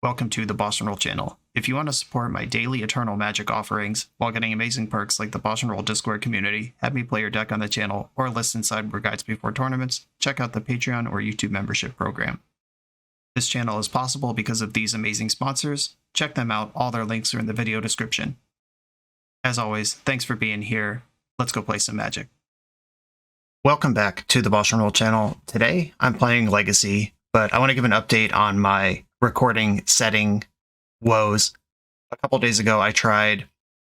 Welcome to the BoshNRoll channel. If you want to support my daily Eternal Magic offerings while getting amazing perks like the BoshNRoll Discord community, have me play your deck on the channel, or listen sideboard guides before tournaments, check out the Patreon or YouTube membership program. This channel is possible because of these amazing sponsors. Check them out, all their links are in the video description. As always, thanks for being here. Let's go play some Magic. Welcome back to the BoshNRoll channel. Today, I'm playing Legacy, but I want to give an update on my recording setting woes. A couple days ago, I tried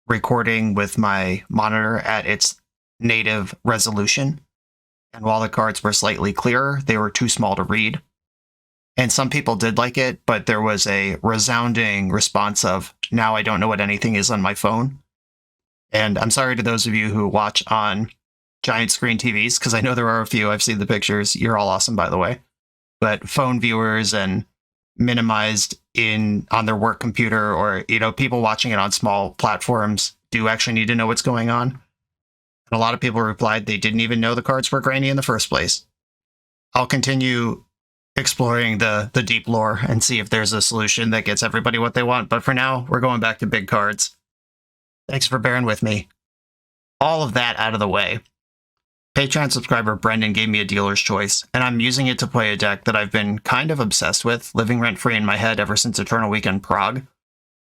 recording with my monitor at its native resolution, and while the cards were slightly clearer, they were too small to read. And some people did like it, but there was a resounding response of, now I don't know what anything is on my phone. And I'm sorry to those of you who watch on giant screen TVs, because I know there are a few. I've seen the pictures. You're all awesome, by the way. But phone viewers and minimized on their work computer, or people watching it on small platforms do actually need to know what's going on. And a lot of people replied they didn't even know the cards were grainy in the first place. I'll continue exploring the deep lore and see if there's a solution that gets everybody what they want, but for now, we're going back to big cards. Thanks for bearing with me. All of that out of the way. Patreon subscriber Brendan gave me a dealer's choice, and I'm using it to play a deck that I've been kind of obsessed with, living rent-free in my head ever since Eternal Weekend Prague,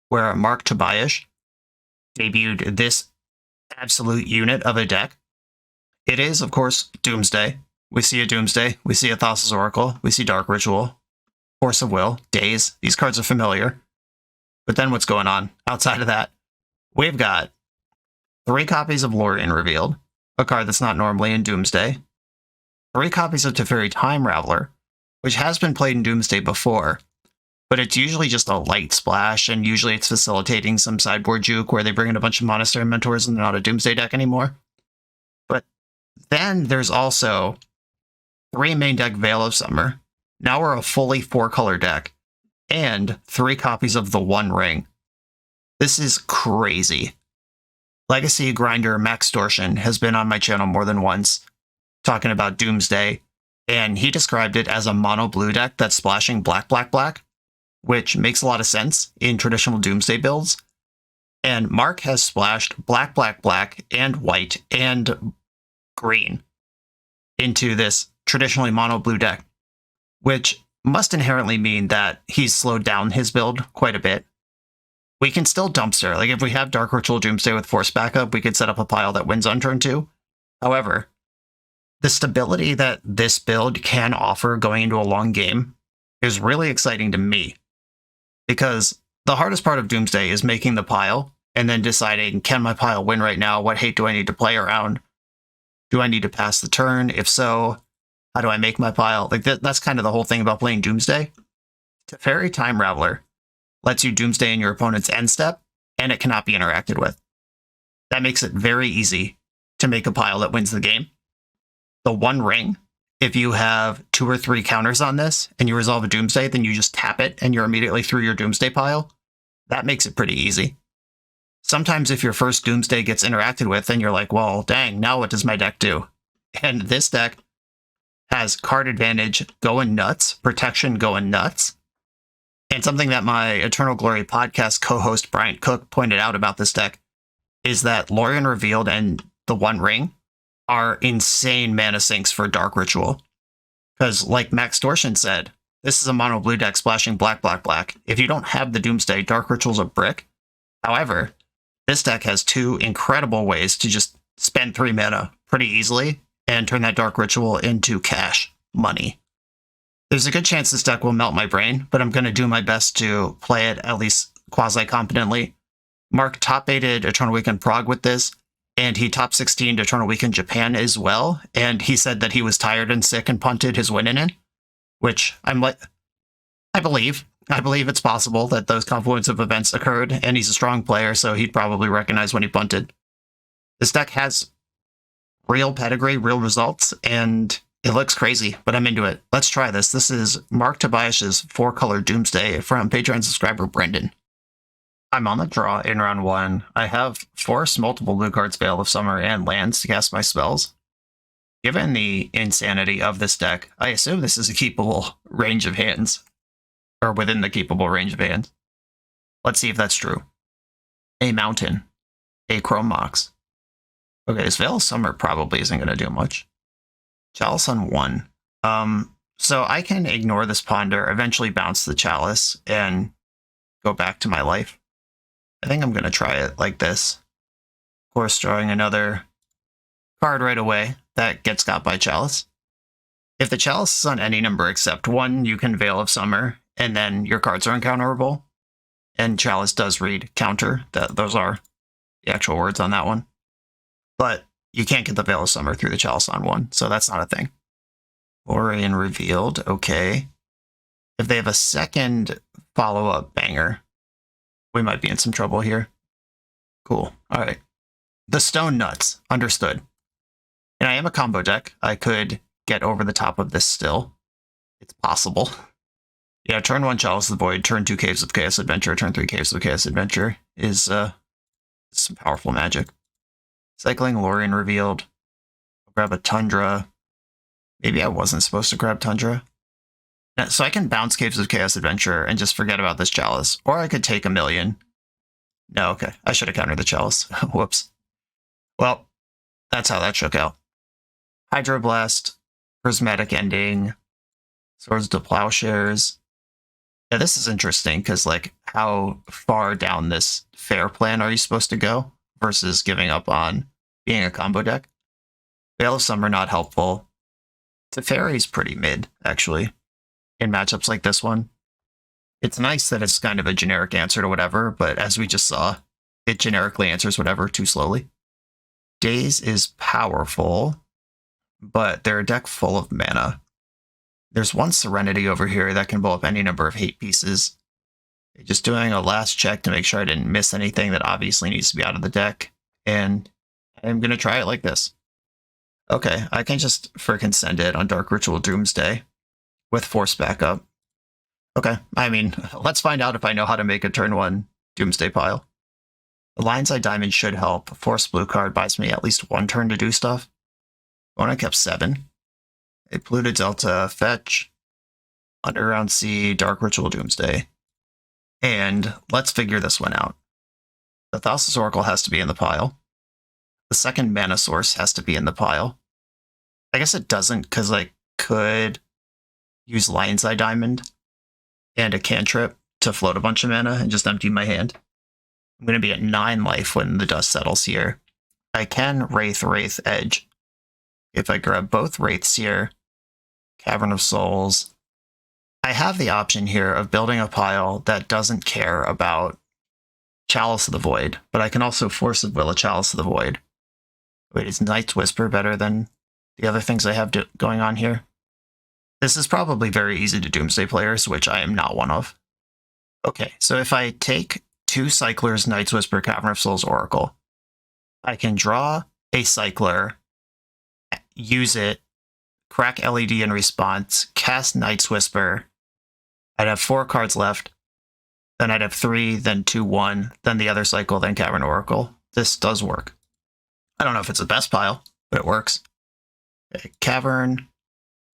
where Mark Tobias debuted this absolute unit of a deck. It is, of course, Doomsday. We see a Doomsday, we see a Thassa's Oracle, we see Dark Ritual, Force of Will, Daze. These cards are familiar. But then what's going on? Outside of that, we've got 3 copies of LotR revealed, a card that's not normally in Doomsday, 3 copies of Teferi Time Raveler, which has been played in Doomsday before, but it's usually just a light splash, and usually it's facilitating some sideboard juke where they bring in a bunch of Monastery Mentors and they're not a Doomsday deck anymore. But then there's also 3 main deck Veil of Summer. Now we're a fully 4-color deck, and 3 copies of the One Ring. This is crazy. Legacy grinder Max Dorshin has been on my channel more than once, talking about Doomsday, and he described it as a mono blue deck that's splashing black, black, black, which makes a lot of sense in traditional Doomsday builds. And Mark has splashed black, black, black, and white, and green into this traditionally mono blue deck, which must inherently mean that he's slowed down his build quite a bit. We can still dumpster. Like, if we have Dark Ritual Doomsday with Force backup, we could set up a pile that wins on turn 2. However, the stability that this build can offer going into a long game is really exciting to me. Because the hardest part of Doomsday is making the pile, and then deciding, can my pile win right now? What hate do I need to play around? Do I need to pass the turn? If so, how do I make my pile? Like, that's kind of the whole thing about playing Doomsday. Teferi Time Raveler lets you Doomsday in your opponent's end step, and it cannot be interacted with. That makes it very easy to make a pile that wins the game. The One Ring, if you have 2 or 3 counters on this, and you resolve a Doomsday, then you just tap it, and you're immediately through your Doomsday pile. That makes it pretty easy. Sometimes if your first Doomsday gets interacted with, then you're like, well, dang, now what does my deck do? And this deck has card advantage going nuts, protection going nuts. And something that my Eternal Glory podcast co-host Bryant Cook pointed out about this deck is that LotR Revealed and the One Ring are insane mana sinks for Dark Ritual. Because, like Max Dorshin said, this is a mono blue deck splashing black, black, black. If you don't have the Doomsday, Dark Ritual's a brick. However, this deck has 2 incredible ways to just spend 3 mana pretty easily and turn that Dark Ritual into cash money. There's a good chance this deck will melt my brain, but I'm going to do my best to play it at least quasi-competently. Mark top-8'd Eternal Weekend Prague with this, and he top 16'd Eternal Weekend Japan as well, and he said that he was tired and sick and punted his win in, which I'm like, I believe it's possible that those confluence of events occurred, and he's a strong player, so he'd probably recognize when he punted. This deck has real pedigree, real results, and it looks crazy, but I'm into it. Let's try this. This is Mark Tobias's 4-color Doomsday from Patreon subscriber Brendan. I'm on the draw in round 1. I have forced multiple blue cards, Veil of Summer, and lands to cast my spells. Given the insanity of this deck, I assume this is a keepable range of hands. or within the keepable range of hands. Let's see if that's true. A mountain, a Chrome Mox. Okay, this Veil of Summer probably isn't going to do much. Chalice on 1. So I can ignore this Ponder, eventually bounce the Chalice, and go back to my life. I think I'm going to try it like this. Of course, drawing another card right away that gets got by Chalice. If the Chalice is on any number except 1, you can Veil of Summer, and then your cards are uncounterable. And Chalice does read counter. Those are the actual words on that one. But you can't get the Veil of Summer through the Chalice on 1, so that's not a thing. Lorien revealed, okay. If they have a second follow-up banger, we might be in some trouble here. Cool, all right. The Stone Nuts, understood. And I am a combo deck. I could get over the top of this still. It's possible. Yeah, turn 1 Chalice of the Void, turn 2 Caves of Chaos Adventure, turn 3 Caves of Chaos Adventure is some powerful magic. Cycling Lorien revealed. I'll grab a Tundra. Maybe I wasn't supposed to grab Tundra. So I can bounce Caves of Chaos Adventure and just forget about this Chalice. Or I could take a million. No, okay. I should have countered the Chalice. Whoops. Well, that's how that shook out. Hydroblast, Prismatic Ending, Swords to Plowshares. Yeah, this is interesting because, like, how far down this fair plan are you supposed to go versus giving up on being a combo deck? Veil of Summer, not helpful. Teferi's pretty mid, actually, in matchups like this one. It's nice that it's kind of a generic answer to whatever, but as we just saw, it generically answers whatever too slowly. Daze is powerful, but they're a deck full of mana. There's one Serenity over here that can blow up any number of hate pieces. Just doing a last check to make sure I didn't miss anything that obviously needs to be out of the deck, and I'm going to try it like this. Okay, I can just frickin' send it on Dark Ritual Doomsday with Force backup. Okay, I mean, let's find out if I know how to make a turn 1 Doomsday pile. The Lion's Eye Diamond should help. Force blue card buys me at least 1 turn to do stuff. Bona kept 7. A Polluted Delta, fetch, Underground Sea, Dark Ritual Doomsday. And let's figure this one out. The Thassa's Oracle has to be in the pile. The second mana source has to be in the pile. I guess it doesn't, because I could use Lion's Eye Diamond and a cantrip to float a bunch of mana and just empty my hand. I'm going to be at 9 life when the dust settles here. I can Wraith Edge. If I grab both Wraiths here, Cavern of Souls, I have the option here of building a pile that doesn't care about Chalice of the Void, but I can also Force of Will a Chalice of the Void. Wait, is Night's Whisper better than the other things I have going on here? This is probably very easy to Doomsday players, which I am not one of. Okay, so if I take 2 Cyclers, Night's Whisper, Cavern of Souls, Oracle, I can draw a Cycler, use it, crack LED in response, cast Night's Whisper. I'd have 4 cards left. Then I'd have 3, then 2, 1, then the other cycle, then Cavern Oracle. This does work. I don't know if it's the best pile, but it works. Okay, Cavern,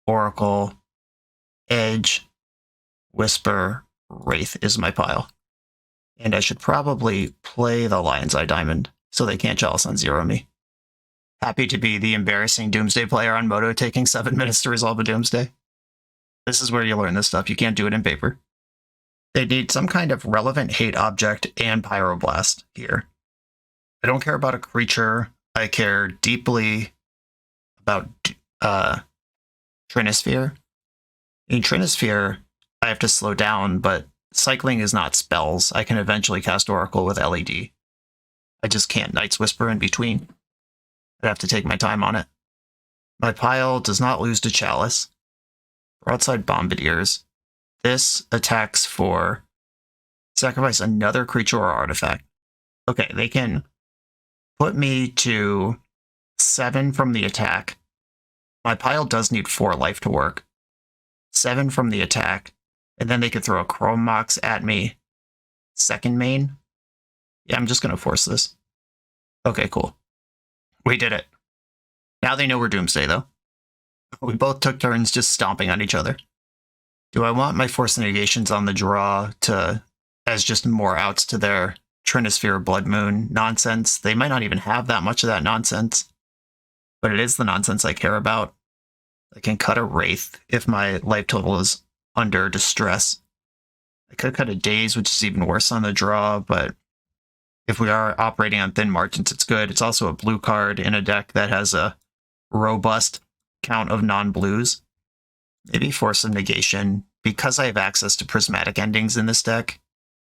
Oracle, Edge, Whisper, Wraith is my pile. And I should probably play the Lion's Eye Diamond so they can't Chalice on 0 me. Happy to be the embarrassing Doomsday player on Moto taking 7 minutes to resolve a Doomsday. This is where you learn this stuff. You can't do it in paper. They need some kind of relevant hate object and Pyroblast here. I don't care about a creature. I care deeply about Trinisphere. In Trinisphere, I have to slow down, but cycling is not spells. I can eventually cast Oracle with LED. I just can't Night's Whisper in between. I'd have to take my time on it. My pile does not lose to Chalice. Broadside Bombardiers. This attacks for sacrifice another creature or artifact. Okay, they can put me to 7 from the attack. My pile does need 4 life to work. 7 from the attack. And then they could throw a Chrome Mox at me. Second main. Yeah, I'm just going to force this. Okay, cool. We did it. Now they know we're Doomsday, though. We both took turns just stomping on each other. Do I want my Force Negations on the draw to as just more outs to their Trinisphere Blood Moon nonsense? They might not even have that much of that nonsense, but it is the nonsense I care about. I can cut a Wraith if my life total is under distress. I could cut a Daze, which is even worse on the draw, but if we are operating on thin margins, it's good. It's also a blue card in a deck that has a robust count of non-blues. Maybe Force of Negation. Because I have access to prismatic endings in this deck,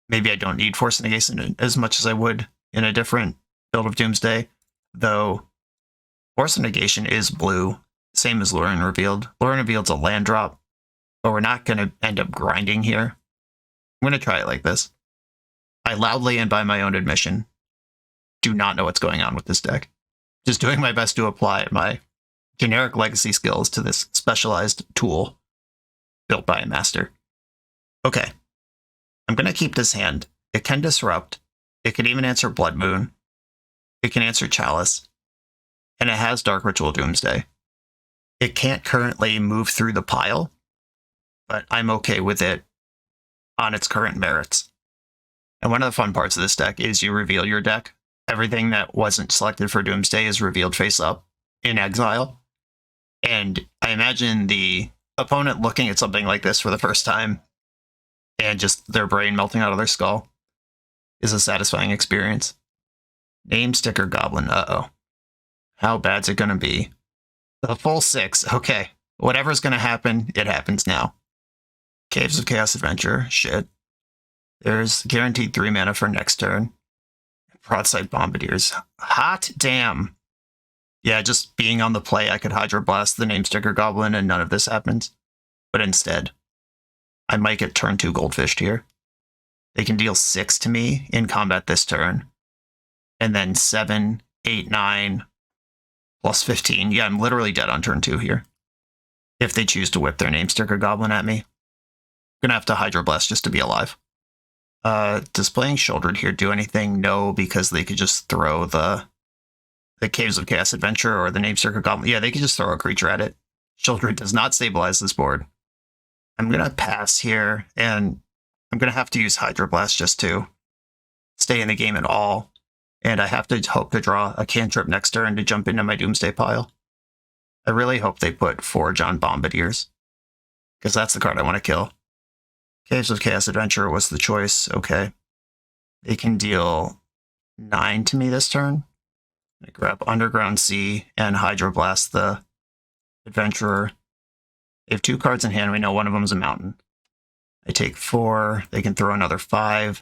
maybe I don't need Force of Negation as much as I would in a different build of Doomsday, though Force of Negation is blue, same as Lure Revealed. Lure Revealed's a land drop, but we're not going to end up grinding here. I'm going to try it like this. I loudly and by my own admission do not know what's going on with this deck. Just doing my best to apply my generic legacy skills to this specialized tool built by a master. Okay. I'm going to keep this hand. It can disrupt. It can even answer Blood Moon. It can answer Chalice. And it has Dark Ritual Doomsday. It can't currently move through the pile, but I'm okay with it on its current merits. And one of the fun parts of this deck is you reveal your deck. Everything that wasn't selected for Doomsday is revealed face up in exile. And I imagine the opponent looking at something like this for the first time and just their brain melting out of their skull is a satisfying experience. Name Sticker Goblin. Uh-oh. How bad's it going to be? The full 6. Okay. Whatever's going to happen, it happens now. Caves of Chaos Adventure. Shit. There's guaranteed 3 mana for next turn. Broadside Bombardiers. Hot damn. Yeah, just being on the play, I could Hydroblast the Name Sticker Goblin and none of this happens. But instead, I might get turn 2 Goldfished here. They can deal 6 to me in combat this turn. And then 7, 8, 9, plus 15. Yeah, I'm literally dead on turn 2 here. If they choose to whip their Name Sticker Goblin at me. I'm gonna have to Hydroblast just to be alive. Does playing Shouldered here do anything? No, because they could just throw the Caves of Chaos Adventure or the Name Sticker Goblin. Yeah, they could just throw a creature at it. Shouldered does not stabilize this board. I'm gonna pass here, and I'm gonna have to use Hydroblast just to stay in the game at all. And I have to hope to draw a cantrip next turn to jump into my Doomsday pile. I really hope they put Forge on Bombardiers, because that's the card I want to kill. Caves of Chaos Adventure was the choice. Okay. They can deal 9 to me this turn. I grab Underground Sea and Hydroblast the Adventurer. They have 2 cards in hand. We know one of them is a mountain. I take 4. They can throw another 5.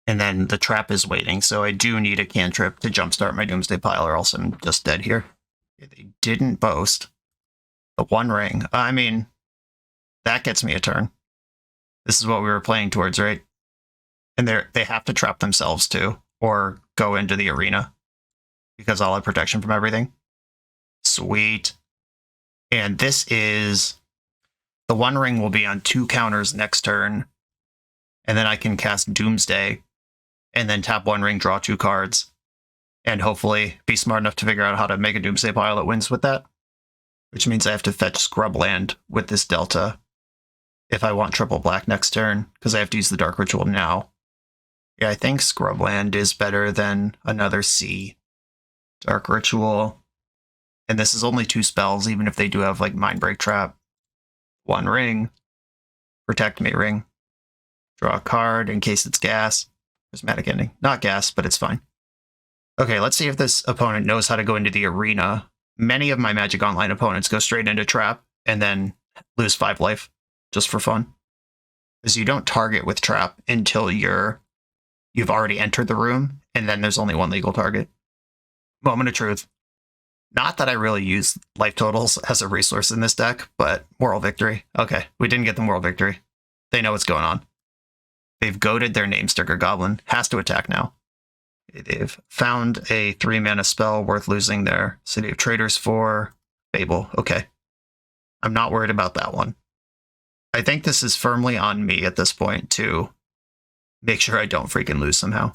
And then the trap is waiting, so I do need a cantrip to jumpstart my Doomsday pile, or else I'm just dead here. They didn't boast. The One Ring. I mean, that gets me a turn. This is what we were playing towards, right? And they have to trap themselves too, or go into the arena, because I'll have protection from everything. Sweet. And this is... The One Ring will be on 2 counters next turn, and then I can cast Doomsday, and then tap One Ring, draw 2 cards, and hopefully be smart enough to figure out how to make a Doomsday pile that wins with that. Which means I have to fetch Scrubland with this Delta if I want triple black next turn, because I have to use the Dark Ritual now. Yeah, I think Scrubland is better than another C. Dark Ritual. And this is only 2 spells, even if they do have, like, Mindbreak Trap. One Ring. Protect Me Ring. Draw a card in case it's gas. Prismatic Ending. Not gas, but it's fine. Okay, let's see if this opponent knows how to go into the arena. Many of my Magic Online opponents go straight into Trap and then lose 5 life, just for fun. Because you don't target with Trap until you've already entered the room, and then there's only 1 legal target. Moment of truth. Not that I really use life totals as a resource in this deck, but Moral Victory. Okay, we didn't get the Moral Victory. They know what's going on. They've goaded their Name Sticker Goblin. Has to attack now. They've found a 3-mana spell worth losing their City of Traders for. Fable. Okay. I'm not worried about that one. I think this is firmly on me at this point to make sure I don't freaking lose somehow.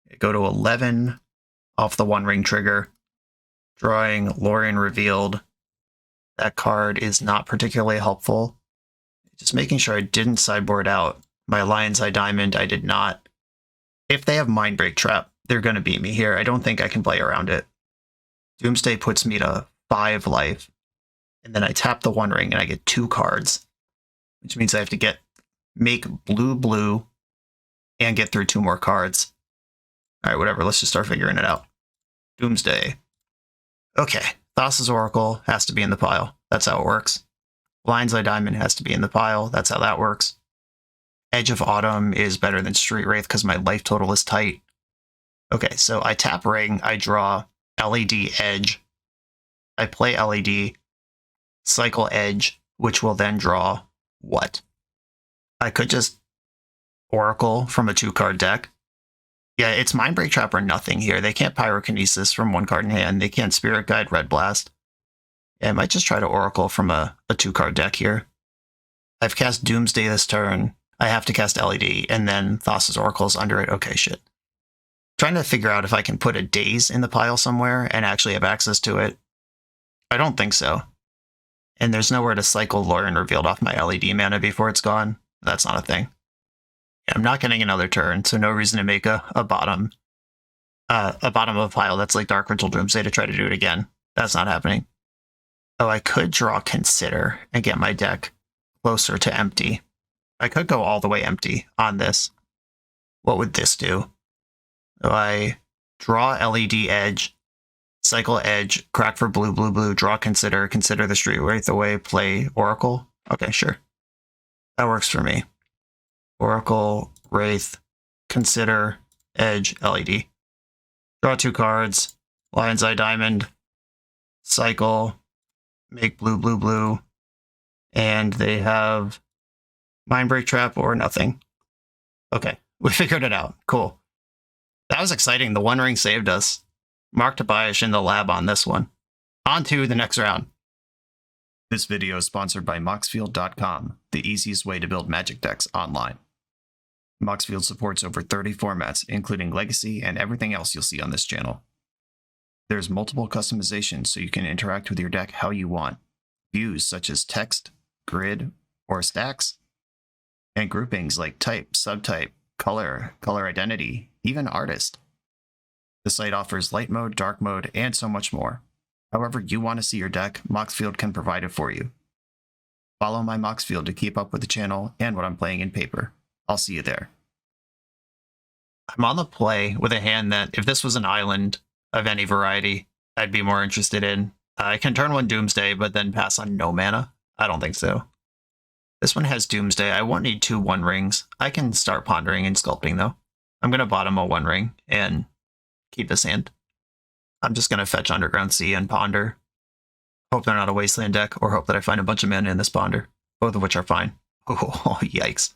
I go to 11 off the One Ring trigger. Drawing Lorien Revealed. That card is not particularly helpful. Just making sure I didn't sideboard out my Lion's Eye Diamond. I did not. If they have Mindbreak Trap, they're going to beat me here. I don't think I can play around it. Doomsday puts me to 5 life. And then I tap the One Ring and I get 2 cards. Which means I have to make blue and get through 2 more cards. Alright, whatever. Let's just start figuring it out. Doomsday. Okay. Thassa's Oracle has to be in the pile. That's how it works. Lion's Eye Diamond has to be in the pile. That's how that works. Edge of Autumn is better than Street Wraith because my life total is tight. Okay, so I tap Ring. I draw LED Edge. I play LED. Cycle Edge, which will then draw what? I could just Oracle from a 2-card deck. Yeah, it's Mindbreak Trap or nothing here. They can't Pyrokinesis from 1 card in hand. They can't Spirit Guide, Red Blast. Yeah, I might just try to Oracle from a 2-card deck here. I've cast Doomsday this turn. I have to cast LED, and then Thassa's Oracle's under it. Okay, shit. Trying to figure out if I can put a Daze in the pile somewhere and actually have access to it. I don't think so. And there's nowhere to cycle Lauren Revealed off my LED mana before it's gone. That's not a thing. Yeah, I'm not getting another turn, so no reason to make a bottom of a pile that's like Dark Ritual Doomsday to try to do it again. That's not happening. Oh, I could draw Consider and get my deck closer to empty. I could go all the way empty on this. What would this do? So I draw LED Edge, cycle Edge, crack for blue, draw Consider the Street Wraith away, play Oracle. Okay, sure. That works for me. Oracle, Wraith, Consider, Edge, LED. Draw 2 cards, Lion's Eye Diamond, cycle, make blue, and they have Mindbreak Trap or nothing. Okay, we figured it out. Cool. That was exciting. The One Ring saved us. Mark Tobias in the lab on this one. On to the next round. This video is sponsored by Moxfield.com, the easiest way to build Magic decks online. Moxfield supports over 30 formats, including Legacy and everything else you'll see on this channel. There's multiple customizations so you can interact with your deck how you want. Views such as text, grid, or stacks, and groupings like type, subtype, color identity, even artist. The site offers light mode, dark mode, and so much more. However you want to see your deck, Moxfield can provide it for you. Follow my Moxfield to keep up with the channel and what I'm playing in paper. I'll see you there. I'm on the play with a hand that, if this was an island of any variety, I'd be more interested in. I can turn 1 Doomsday, but then pass on no mana? I don't think so. This one has Doomsday. I won't need 2 One Rings. I can start pondering and sculpting, though. I'm going to bottom a One Ring and keep this hand. I'm just going to fetch Underground Sea and ponder. Hope they're not a Wasteland deck, or hope that I find a bunch of mana in this ponder. Both of which are fine. Oh, yikes.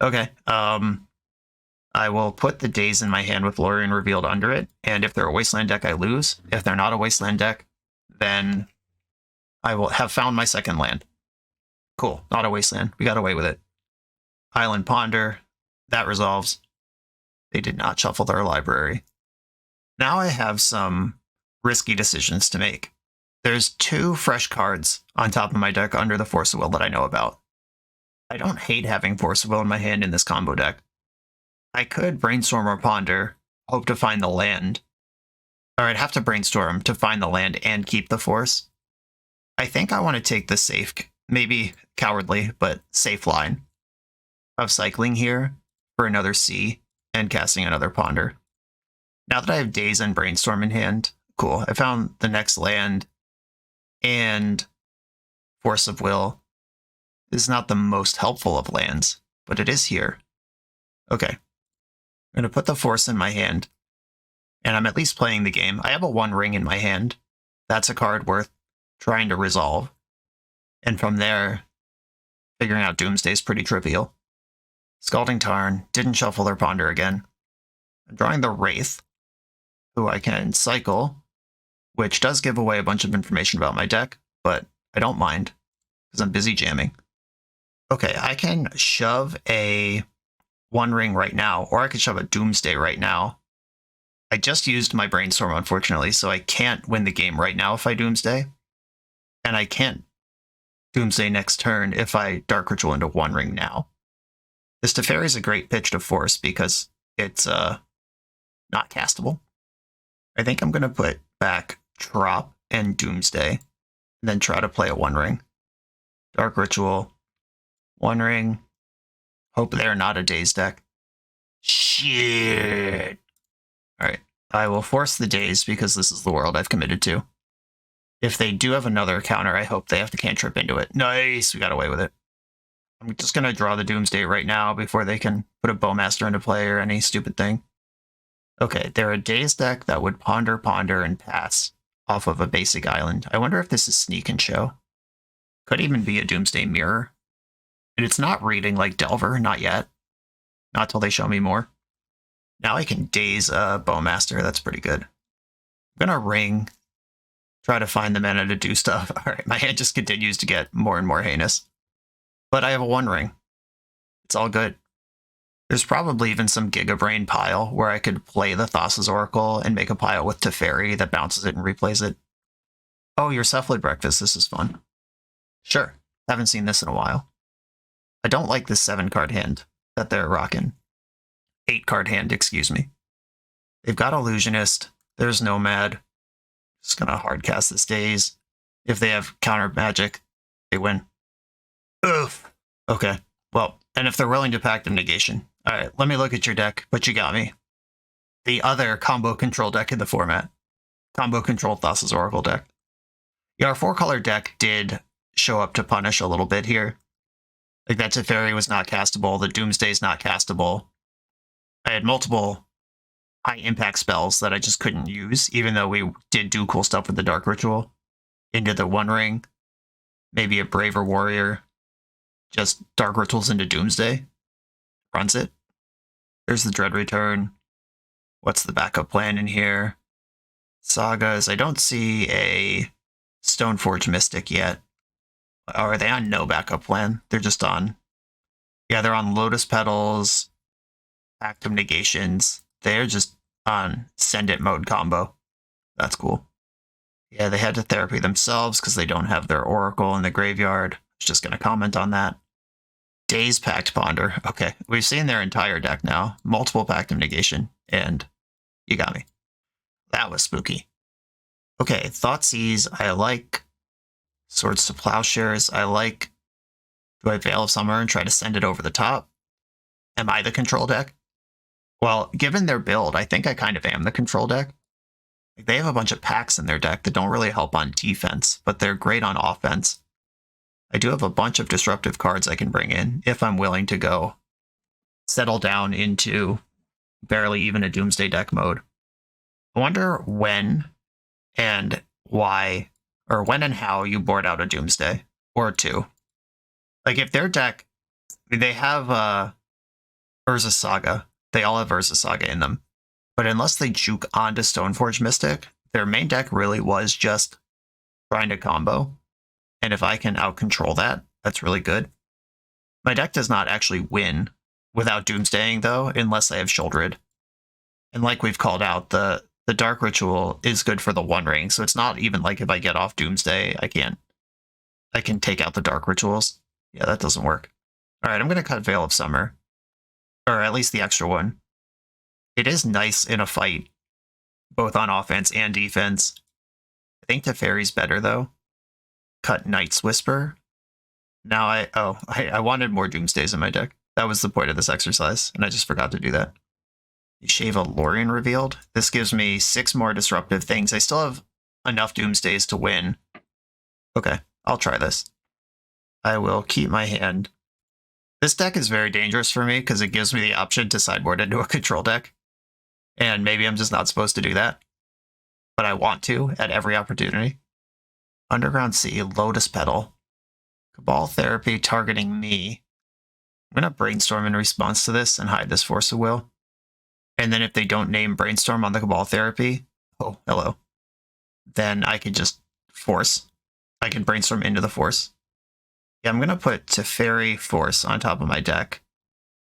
Okay, I will put the Daze in my hand with Lorien Revealed under it, and if they're a Wasteland deck, I lose. If they're not a Wasteland deck, then I will have found my second land. Cool, not a Wasteland. We got away with it. Island Ponder, that resolves. They did not shuffle their library. Now I have some risky decisions to make. There's 2 fresh cards on top of my deck under the Force of Will that I know about. I don't hate having Force of Will in my hand in this combo deck. I could Brainstorm or Ponder, hope to find the land. Or I'd have to Brainstorm to find the land and keep the Force. I think I want to take the safe, maybe cowardly, but safe line of cycling here for another Sea and casting another Ponder. Now that I have Daze and Brainstorm in hand, cool. I found the next land, and Force of Will is not the most helpful of lands, but it is here. Okay. I'm going to put the Force in my hand, and I'm at least playing the game. I have a One Ring in my hand. That's a card worth trying to resolve. And from there, figuring out Doomsday is pretty trivial. Scalding Tarn, didn't shuffle their Ponder again. I'm drawing the Wraith, who I can cycle, which does give away a bunch of information about my deck, but I don't mind, because I'm busy jamming. Okay, I can shove a One Ring right now, or I could shove a Doomsday right now. I just used my Brainstorm, unfortunately, so I can't win the game right now if I Doomsday. And I can't Doomsday next turn if I Dark Ritual into One Ring now. This Teferi is a great pitch to force because it's not castable. I think I'm going to put back Trop and Doomsday, and then try to play a One Ring. Dark Ritual, One Ring. Hope they're not a Daze deck. Shit. Alright, I will force the Daze because this is the world I've committed to. If they do have another counter, I hope they have to cantrip into it. Nice, we got away with it. I'm just going to draw the Doomsday right now before they can put a Bowmaster into play or any stupid thing. Okay, they're a Daze deck that would ponder, and pass off of a basic island. I wonder if this is Sneak and Show. Could even be a Doomsday Mirror. And it's not reading like Delver, not yet. Not till they show me more. Now I can Daze a Bowmaster, that's pretty good. I'm gonna ring, try to find the mana to do stuff. Alright, my hand just continues to get more and more heinous. But I have a One Ring. It's all good. There's probably even some Gigabrain pile where I could play the Thassa's Oracle and make a pile with Teferi that bounces it and replays it. Oh, your Cephalid Breakfast, this is fun. Sure, haven't seen this in a while. I don't like this 7-card hand that they're rocking. 8-card hand, excuse me. They've got Illusionist, there's Nomad. Just gonna hardcast this Daze. If they have counter magic, they win. Oof. Okay, well, and if they're willing to pack the negation. Alright, let me look at your deck, but you got me. The other combo control deck in the format. Combo control Thassa's Oracle deck. Yeah, our 4-color deck did show up to punish a little bit here. Like that Teferi was not castable, the Doomsday's not castable. I had multiple high impact spells that I just couldn't use, even though we did do cool stuff with the Dark Ritual. Into the One Ring. Maybe a Braver Warrior. Just Dark Rituals into Doomsday. Runs it. There's the Dread Return. What's the backup plan in here? Sagas. I don't see a Stoneforge Mystic yet. Or are they on no backup plan? They're just on... Yeah, they're on Lotus Petals, Active Negations. They're just on Send It mode combo. That's cool. Yeah, they had to therapy themselves because they don't have their Oracle in the graveyard. I was just going to comment on that. Daze Pact Ponder. Okay, we've seen their entire deck now. Multiple Pact of Negation, and you got me. That was spooky. Okay, Thoughtseize, I like. Swords to Plowshares, I like. Do I Veil of Summer and try to send it over the top? Am I the control deck? Well, given their build, I think I kind of am the control deck. They have a bunch of packs in their deck that don't really help on defense, but they're great on offense. I do have a bunch of disruptive cards I can bring in if I'm willing to go settle down into barely even a Doomsday deck mode. I wonder when and why, or when and how you board out a Doomsday, or two. Like if their deck, they have Urza Saga, they all have Urza Saga in them, but unless they juke onto Stoneforge Mystic, their main deck really was just trying to combo. And if I can out-control that, that's really good. My deck does not actually win without Doomsdaying, though, unless I have Sheoldred. And like we've called out, the Dark Ritual is good for the One Ring, so it's not even like if I get off Doomsday, I can take out the Dark Rituals. Yeah, that doesn't work. Alright, I'm going to cut Veil of Summer. Or at least the extra one. It is nice in a fight, both on offense and defense. I think Teferi's better, though. Cut Night's Whisper. Now I wanted more Doomsdays in my deck. That was the point of this exercise, and I just forgot to do that. You shave a Lorien Revealed. This gives me 6 more disruptive things. I still have enough Doomsdays to win. Okay, I'll try this. I will keep my hand. This deck is very dangerous for me because it gives me the option to sideboard into a control deck. And maybe I'm just not supposed to do that. But I want to at every opportunity. Underground Sea, Lotus Petal. Cabal Therapy targeting me. I'm going to Brainstorm in response to this and hide this Force of Will. And then if they don't name Brainstorm on the Cabal Therapy, oh, hello, then I can just Force. I can Brainstorm into the Force. Yeah, I'm going to put Teferi Force on top of my deck.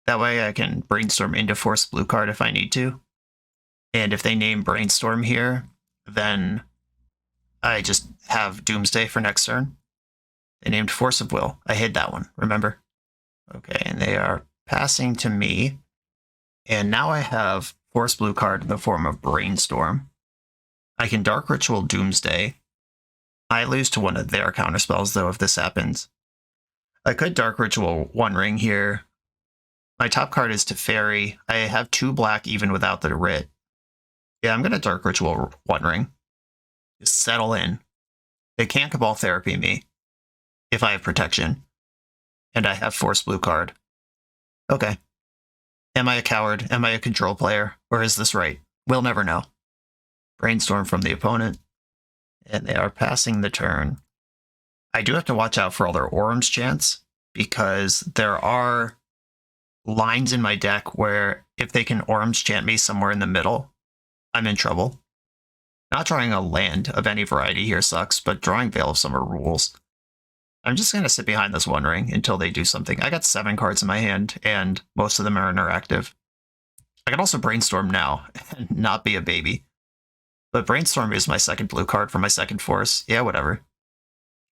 That way I can Brainstorm into Force blue card if I need to. And if they name Brainstorm here, then I just have Doomsday for next turn. They named Force of Will. I hid that one, remember? Okay, and they are passing to me. And now I have Force Blue card in the form of Brainstorm. I can Dark Ritual Doomsday. I lose to one of their counterspells, though, if this happens. I could Dark Ritual One Ring here. My top card is Teferi. I have 2 black even without the writ. Yeah, I'm going to Dark Ritual One Ring. Just settle in. They can't Cabal Therapy me if I have protection. And I have Force Blue card. Okay. Am I a coward? Am I a control player? Or is this right? We'll never know. Brainstorm from the opponent. And they are passing the turn. I do have to watch out for all their Orum's chants, because there are lines in my deck where if they can Orum's chant me somewhere in the middle, I'm in trouble. Not drawing a land of any variety here sucks, but drawing Veil of Summer rules. I'm just going to sit behind this One Ring until they do something. I got 7 cards in my hand, and most of them are interactive. I can also Brainstorm now and not be a baby. But Brainstorm is my second blue card for my second force. Yeah, whatever.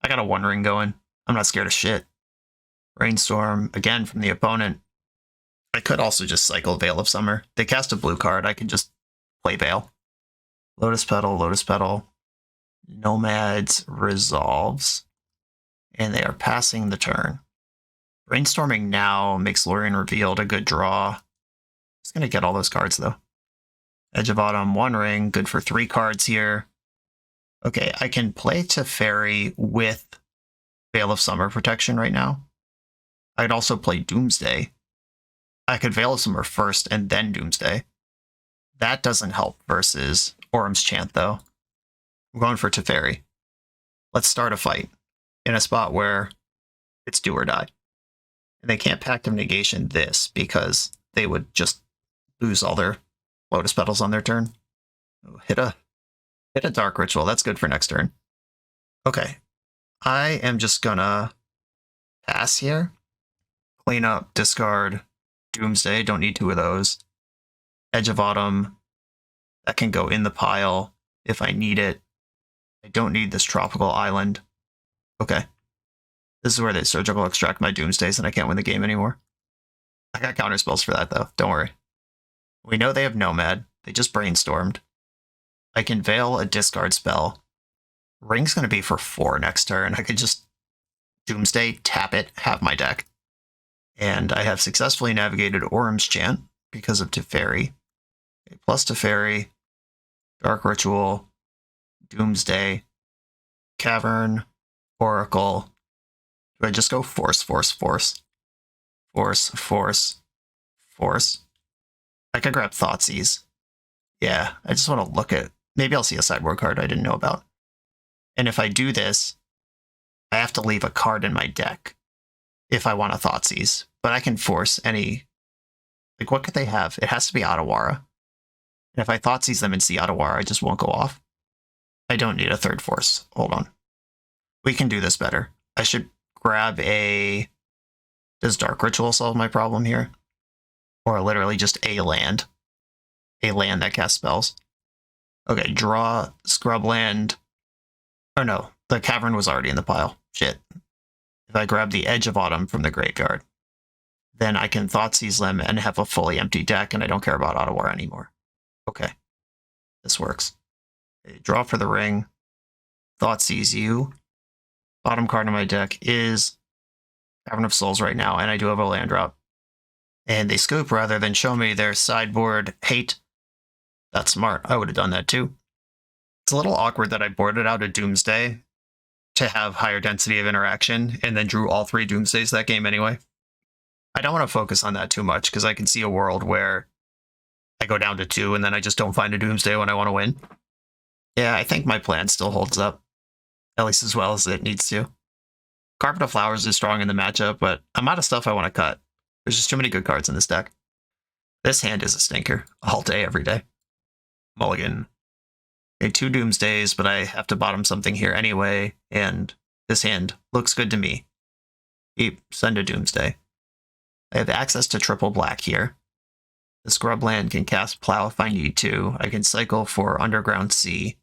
I got a One Ring going. I'm not scared of shit. Brainstorm, again, from the opponent. I could also just cycle Veil of Summer. They cast a blue card. I can just play Veil. Lotus Petal. Nomads resolves. And they are passing the turn. Brainstorming now makes Lorien Revealed a good draw. Just going to get all those cards, though. Edge of Autumn, One Ring, good for 3 cards here. Okay, I can play Teferi with Veil of Summer protection right now. I'd also play Doomsday. I could Veil of Summer first and then Doomsday. That doesn't help versus Orum's Chant, though. I'm going for Teferi. Let's start a fight in a spot where it's do or die. And they can't Pact of Negation this because they would just lose all their Lotus Petals on their turn. Oh, hit a Dark Ritual. That's good for next turn. Okay. I am just gonna pass here. Clean up, discard, Doomsday. Don't need 2 of those. Edge of Autumn. That can go in the pile if I need it. I don't need this Tropical Island. Okay. This is where they surgical extract my Doomsdays and I can't win the game anymore. I got counterspells for that, though. Don't worry. We know they have Nomad. They just Brainstormed. I can Veil a discard spell. Ring's going to be for 4 next turn. I could just Doomsday, tap it, have my deck. And I have successfully navigated Orum's Chant because of Teferi. Okay, plus Teferi, Dark Ritual, Doomsday, Cavern, Oracle. Do I just go Force? I could grab Thoughtseize. Yeah, I just want to look at... Maybe I'll see a sideboard card I didn't know about. And if I do this, I have to leave a card in my deck if I want a Thoughtseize. But I can force any... Like, what could they have? It has to be Otawara. And if I Thoughtseize them and see Otawara, I just won't go off. I don't need a third force. Hold on. We can do this better. I should grab a... Does Dark Ritual solve my problem here? Or literally just a land. A land that casts spells. Okay, draw, Scrubland. Oh no, the Cavern was already in the pile. Shit. If I grab the Edge of Autumn from the graveyard, then I can Thoughtseize them and have a fully empty deck, and I don't care about Otawara anymore. Okay. This works. Okay, draw for the ring. Thoughtseize you. Bottom card in my deck is Cavern of Souls right now, and I do have a land drop. And they scoop rather than show me their sideboard hate. That's smart. I would have done that too. It's a little awkward that I boarded out a Doomsday to have higher density of interaction and then drew all 3 Doomsdays that game anyway. I don't want to focus on that too much because I can see a world where I go down to 2 and then I just don't find a Doomsday when I want to win. Yeah, I think my plan still holds up. At least as well as it needs to. Carpet of Flowers is strong in the matchup, but I'm out of stuff I want to cut. There's just too many good cards in this deck. This hand is a stinker. All day, every day. Mulligan. Okay, 2 Doomsdays, but I have to bottom something here anyway, and this hand looks good to me. Send a Doomsday. I have access to triple black here. The Scrubland can cast Plow if I need to. I can cycle for Underground Sea.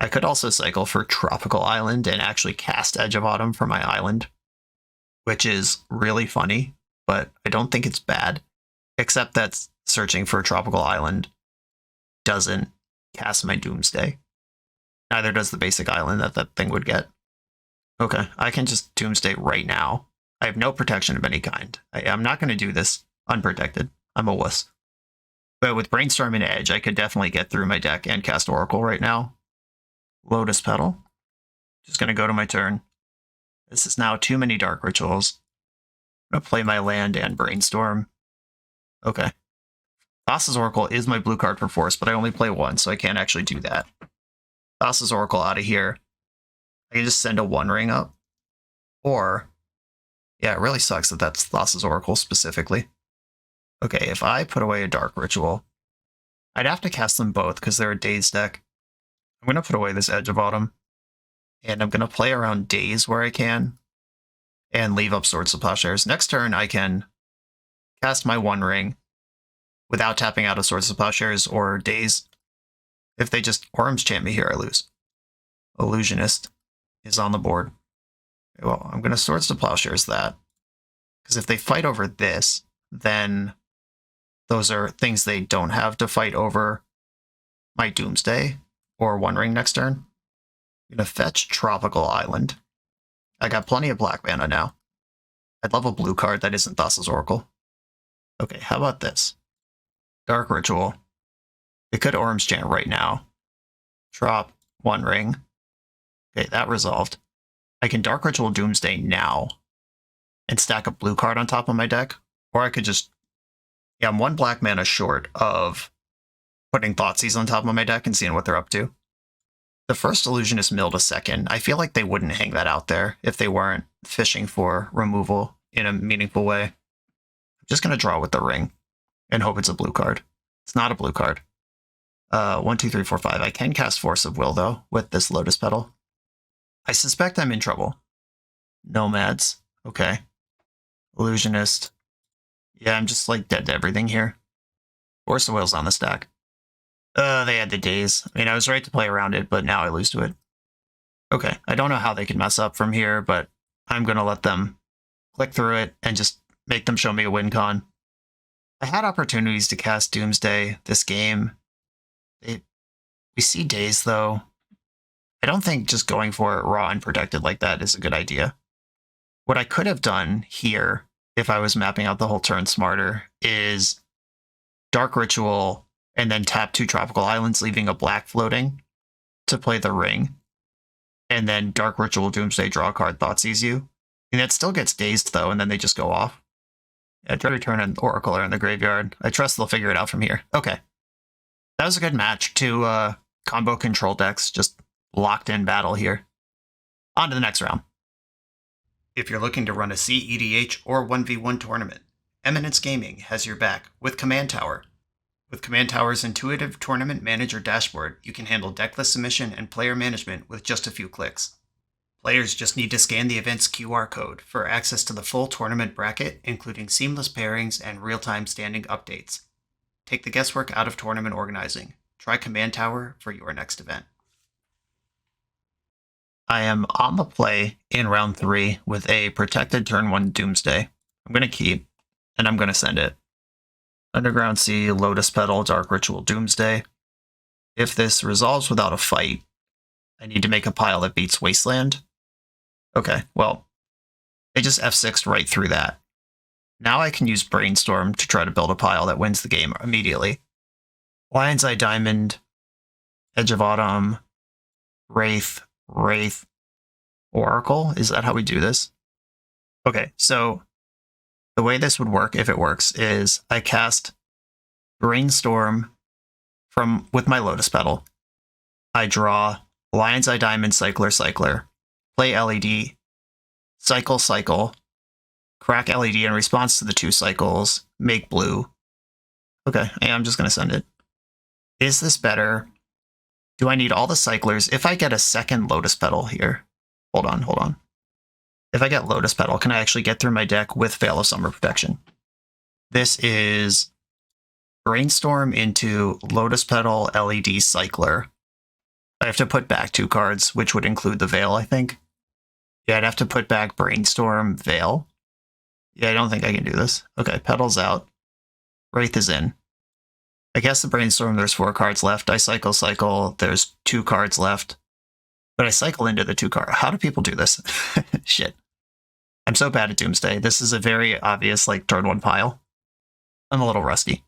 I could also cycle for Tropical Island and actually cast Edge of Autumn for my island, which is really funny, but I don't think it's bad, except that searching for a Tropical Island doesn't cast my Doomsday. Neither does the basic island that thing would get. Okay, I can just Doomsday right now. I have no protection of any kind. I'm not going to do this unprotected. I'm a wuss. But with Brainstorm and Edge, I could definitely get through my deck and cast Oracle right now. Lotus Petal. Just going to go to my turn. This is now too many Dark Rituals. I'm going to play my land and Brainstorm. Okay. Thassa's Oracle is my blue card for Force, but I only play one, so I can't actually do that. Thassa's Oracle out of here. I can just send a One Ring up. Or, yeah, it really sucks that that's Thassa's Oracle specifically. Okay, if I put away a Dark Ritual, I'd have to cast them both because they're a Daze deck. I'm going to put away this Edge of Autumn, and I'm going to play around Daze where I can, and leave up Swords to Plowshares. Next turn, I can cast my One Ring without tapping out of Swords to Plowshares or Daze. If they just Orm's Chant me here, I lose. Illusionist is on the board. Okay, well, I'm going to Swords to Plowshares that, because if they fight over this, then those are things they don't have to fight over my Doomsday or One Ring next turn. I'm going to fetch Tropical Island. I got plenty of black mana now. I'd love a blue card that isn't Thassa's Oracle. Okay, how about this? Dark Ritual. It could Orm's Chant right now. Drop One Ring. Okay, that resolved. I can Dark Ritual Doomsday now and stack a blue card on top of my deck. Or I could just... Yeah, I'm one black mana short of putting Thoughtseize on top of my deck and seeing what they're up to. The first Illusionist milled a second. I feel like they wouldn't hang that out there if they weren't fishing for removal in a meaningful way. I'm just going to draw with the ring and hope it's a blue card. It's not a blue card. 1, 2, 3, 4, 5. I can cast Force of Will, though, with this Lotus Petal. I suspect I'm in trouble. Nomads. Okay. Illusionist. Yeah, I'm just, like, dead to everything here. Force of Will's on the stack. They had the Daze. I mean, I was right to play around it, but now I lose to it. Okay, I don't know how they can mess up from here, but I'm going to let them click through it and just make them show me a win con. I had opportunities to cast Doomsday this game. We see Daze, though. I don't think just going for it raw and protected like that is a good idea. What I could have done here, if I was mapping out the whole turn smarter, is Dark Ritual and then tap 2 Tropical Islands, leaving a black floating to play the ring. And then Dark Ritual Doomsday, draw a card, Thoughtseize you. And that still gets dazed, though, and then they just go off. Yeah, try to return an Oracle in the graveyard. I trust they'll figure it out from here. Okay. That was a good match. 2 combo control decks, just locked in battle here. On to the next round. If you're looking to run a CEDH or 1v1 tournament, Eminence Gaming has your back with Command Tower. With Command Tower's intuitive tournament manager dashboard, you can handle decklist submission and player management with just a few clicks. Players just need to scan the event's QR code for access to the full tournament bracket, including seamless pairings and real-time standing updates. Take the guesswork out of tournament organizing. Try Command Tower for your next event. I am on the play in round 3 with a protected turn 1 Doomsday. I'm going to keep, and I'm going to send it. Underground Sea, Lotus Petal, Dark Ritual, Doomsday. If this resolves without a fight, I need to make a pile that beats Wasteland. Okay, well, they just F6'd right through that. Now I can use Brainstorm to try to build a pile that wins the game immediately. Lion's Eye Diamond, Edge of Autumn, Wraith, Oracle. Is that how we do this? Okay, so the way this would work, if it works, is I cast Brainstorm with my Lotus Petal. I draw Lion's Eye Diamond, Cycler, play LED, cycle, crack LED in response to the 2 cycles, make blue. Okay, I'm just going to send it. Is this better? Do I need all the cyclers? If I get a second Lotus Petal here, hold on. If I get Lotus Petal, can I actually get through my deck with Veil of Summer Protection? This is Brainstorm into Lotus Petal, LED, Cycler. I have to put back 2 cards, which would include the Veil, I think. Yeah, I'd have to put back Brainstorm, Veil. Yeah, I don't think I can do this. Okay, Petal's out. Wraith is in. I guess the Brainstorm, there's 4 cards left. I cycle, there's 2 cards left. But I cycle into the 2 cards. How do people do this? Shit. I'm so bad at Doomsday. This is a very obvious, like, turn 1 pile. I'm a little rusty.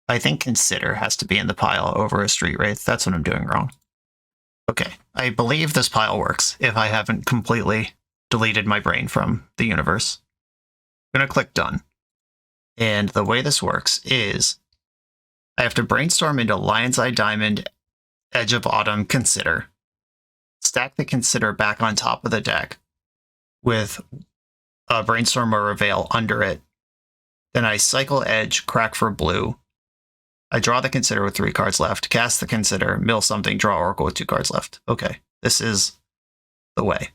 I think Consider has to be in the pile over a Street Wraith. That's what I'm doing wrong. Okay, I believe this pile works if I haven't completely deleted my brain from the universe. I'm going to click Done. And the way this works is I have to brainstorm into Lion's Eye Diamond, Edge of Autumn, Consider. Stack the Consider back on top of the deck with a Brainstorm or a Veil under it. Then I cycle Edge, crack for blue. I draw the Consider with 3 cards left, cast the Consider, mill something, draw Oracle with 2 cards left. Okay, this is the way.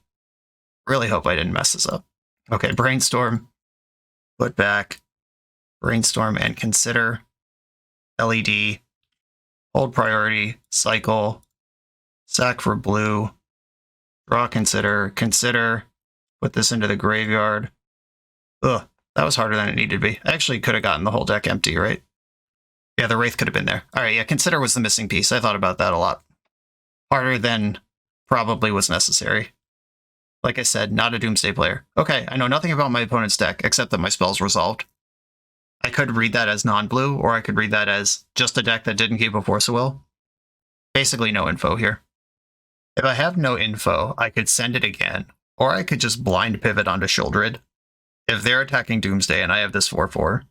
Really hope I didn't mess this up. Okay, Brainstorm, put back, Brainstorm and Consider, LED, hold priority, cycle, sack for blue, draw Consider, Consider, put this into the graveyard. Ugh, that was harder than it needed to be. I actually could have gotten the whole deck empty, right? Yeah, the Wraith could have been there. All right, yeah, Consider was the missing piece. I thought about that a lot. Harder than probably was necessary. Like I said, not a Doomsday player. Okay, I know nothing about my opponent's deck, except that my spell's resolved. I could read that as non-blue, or I could read that as just a deck that didn't keep a Force of Will. Basically no info here. If I have no info, I could send it again, or I could just blind pivot onto Shieldred. If they're attacking Doomsday and I have this 4/4,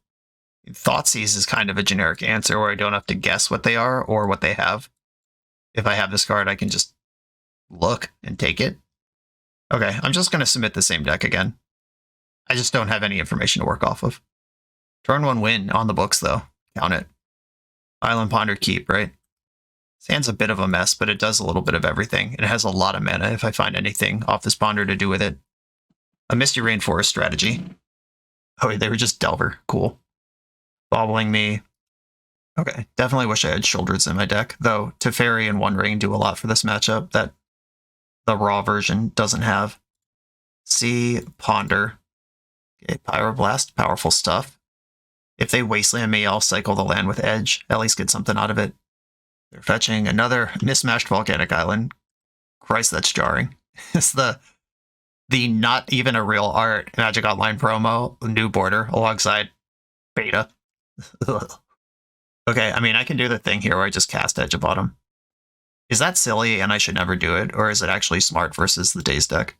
Thoughtseize is kind of a generic answer where I don't have to guess what they are or what they have. If I have this card, I can just look and take it. Okay, I'm just going to submit the same deck again. I just don't have any information to work off of. Turn 1 win on the books, though. Count it. Island Ponder Keep, right? This hand's a bit of a mess, but it does a little bit of everything. It has a lot of mana if I find anything off this Ponder to do with it. A Misty Rainforest strategy. Oh, they were just Delver. Cool. Bobbling me. Okay, definitely wish I had Shoulders in my deck, though Teferi and One Ring do a lot for this matchup that the raw version doesn't have. See, Ponder. Okay, Pyroblast, powerful stuff. If they Wasteland me, I'll cycle the land with Edge, at least get something out of it. They're fetching another mismatched Volcanic Island. Christ, that's jarring. It's the not even a real art Magic Online promo, new border alongside Beta. Okay, I mean, I can do the thing here where I just cast Edge of Autumn. Is that silly and I should never do it, or is it actually smart versus the Daze deck?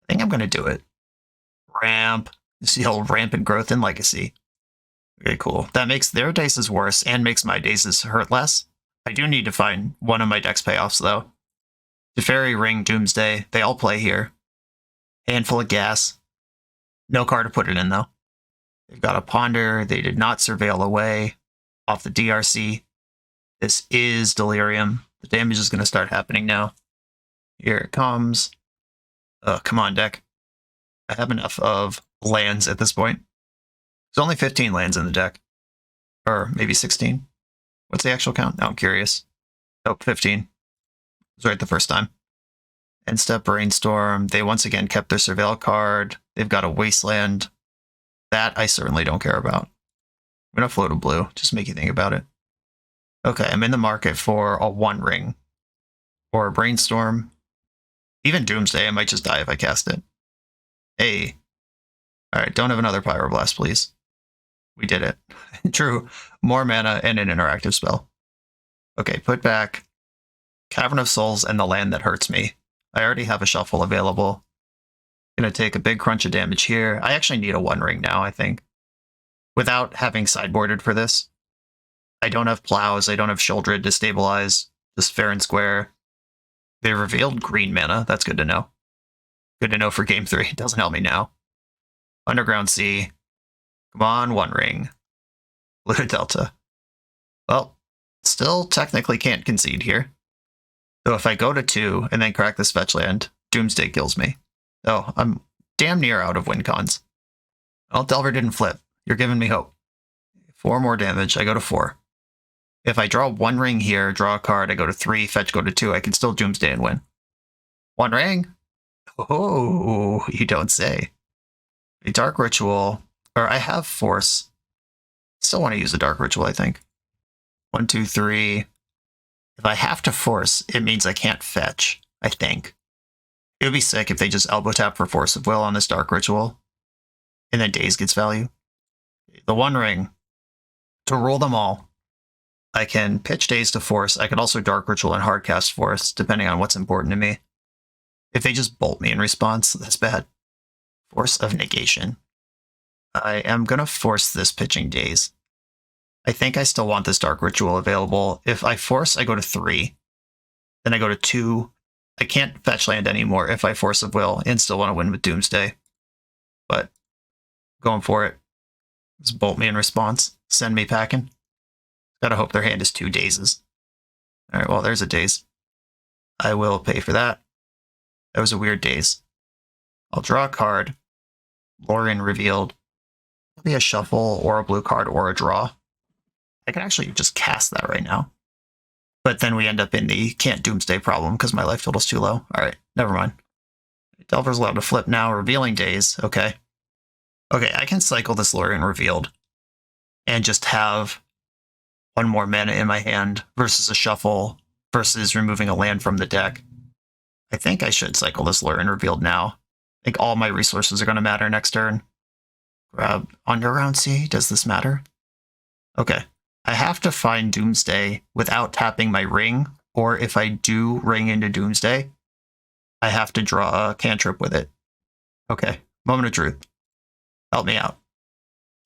I think I'm going to do it. Ramp. See how rampant growth in Legacy. Okay, cool. That makes their Dazes worse and makes my Dazes hurt less. I do need to find one of my deck's payoffs, though. Teferi, Ring, Doomsday, they all play here. Handful of gas. No card to put it in, though. They've got a Ponder. They did not Surveil away off the DRC. This is Delirium. The damage is going to start happening now. Here it comes. Oh, come on, deck. I have enough of lands at this point. There's only 15 lands in the deck. Or maybe 16. What's the actual count? Now I'm curious. Nope, 15. It was right the first time. End step Brainstorm. They once again kept their Surveil card. They've got a Wasteland. That I certainly don't care about. I'm going to float a blue. Just make you think about it. Okay, I'm in the market for a One Ring. Or a Brainstorm. Even Doomsday, I might just die if I cast it. Hey. Alright, don't have another Pyroblast, please. We did it. True. More mana and an interactive spell. Okay, put back Cavern of Souls and the land that hurts me. I already have a shuffle available. Gonna take a big crunch of damage here. I actually need a One Ring now, I think. Without having sideboarded for this. I don't have Plows, I don't have Shieldred to stabilize. Just fair and square. They revealed green mana, that's good to know. Good to know for game 3, it doesn't help me now. Underground Sea. Come on, One Ring. Blue Delta. Well, still technically can't concede here. So if I go to 2 and then crack this fetch land, Doomsday kills me. Oh, I'm damn near out of win cons. Well, Delver didn't flip. You're giving me hope. 4 more damage. I go to 4. If I draw 1 ring here, draw a card, I go to 3, fetch go to 2, I can still Doomsday and win. 1 ring? Oh, you don't say. A Dark Ritual, or I have Force. Still want to use a Dark Ritual, I think. 1, 2, 3. If I have to Force, it means I can't fetch, I think. It would be sick if they just elbow tap for Force of Will on this Dark Ritual, and then Daze gets value. The 1 ring, to rule them all, I can pitch Daze to Force. I could also Dark Ritual and Hardcast Force, depending on what's important to me. If they just bolt me in response, that's bad. Force of Negation. I am going to force this pitching Daze. I think I still want this Dark Ritual available. If I force, I go to 3. Then I go to 2. I can't fetch land anymore if I Force of Will and still want to win with Doomsday. But going for it. Just bolt me in response. Send me packing. Gotta hope their hand is 2 Dazes. Alright, well, there's a Daze. I will pay for that. That was a weird Daze. I'll draw a card. Lorien revealed. Maybe a shuffle or a blue card or a draw. I can actually just cast that right now. But then we end up in the can't Doomsday problem because my life total's too low. Alright, never mind. Delver's allowed to flip now. Revealing Daze. Okay. Okay, I can cycle this Lorien revealed and just have 1 more mana in my hand versus a shuffle versus removing a land from the deck. I think I should cycle this Lorien revealed now. I think all my resources are going to matter next turn. Grab Underground Sea. Does this matter? Okay. I have to find Doomsday without tapping my ring, or if I do ring into Doomsday, I have to draw a cantrip with it. Okay. Moment of truth. Help me out.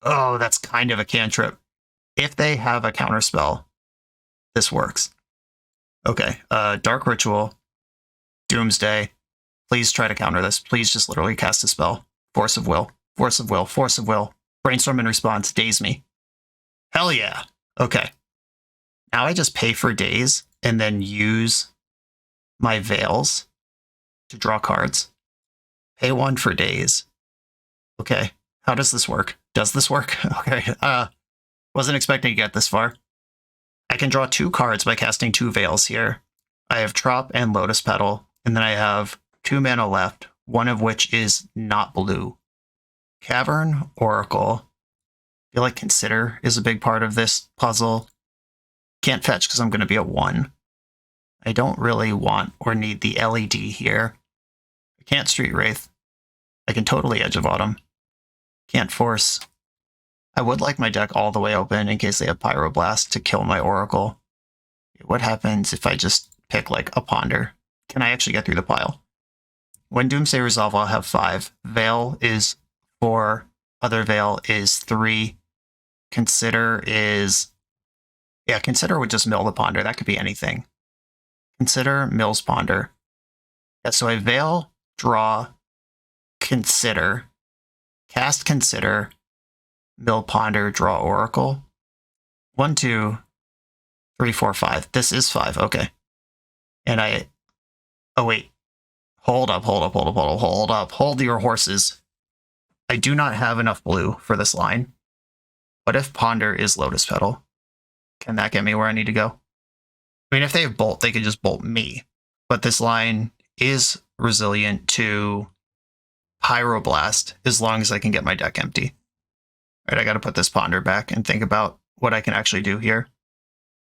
Oh, that's kind of a cantrip. If they have a counterspell, this works. Okay. Dark Ritual. Doomsday. Please try to counter this. Please just literally cast a spell. Force of Will. Force of Will. Force of Will. Brainstorm in response. Daze me. Hell yeah. Okay. Now I just pay for Daze and then use my Veils to draw cards. Pay 1 for Daze. Okay. How does this work? Does this work? Okay. Wasn't expecting to get this far. I can draw 2 cards by casting 2 Veils here. I have Trop and Lotus Petal, and then I have 2 mana left, one of which is not blue. Cavern, Oracle. I feel like Consider is a big part of this puzzle. Can't fetch because I'm going to be at 1. I don't really want or need the LED here. I can't Street Wraith. I can totally Edge of Autumn. Can't Force. I would like my deck all the way open in case they have Pyroblast to kill my Oracle. What happens if I just pick like a Ponder? Can I actually get through the pile? When Doomsday Resolve, I'll have 5. Veil is 4. Other Veil is 3. Consider is... Yeah, Consider would just mill the Ponder. That could be anything. Consider, mills Ponder. Yeah, so I Veil, draw, Consider, cast Consider, mill Ponder, draw Oracle. 1, 2, 3, 4, 5. This is 5. Okay. And I... Oh, wait. Hold up. Hold your horses. I do not have enough blue for this line. What if Ponder is Lotus Petal? Can that get me where I need to go? I mean, if they have Bolt, they could just Bolt me. But this line is resilient to Pyroblast as long as I can get my deck empty. All right, I got to put this Ponder back and think about what I can actually do here.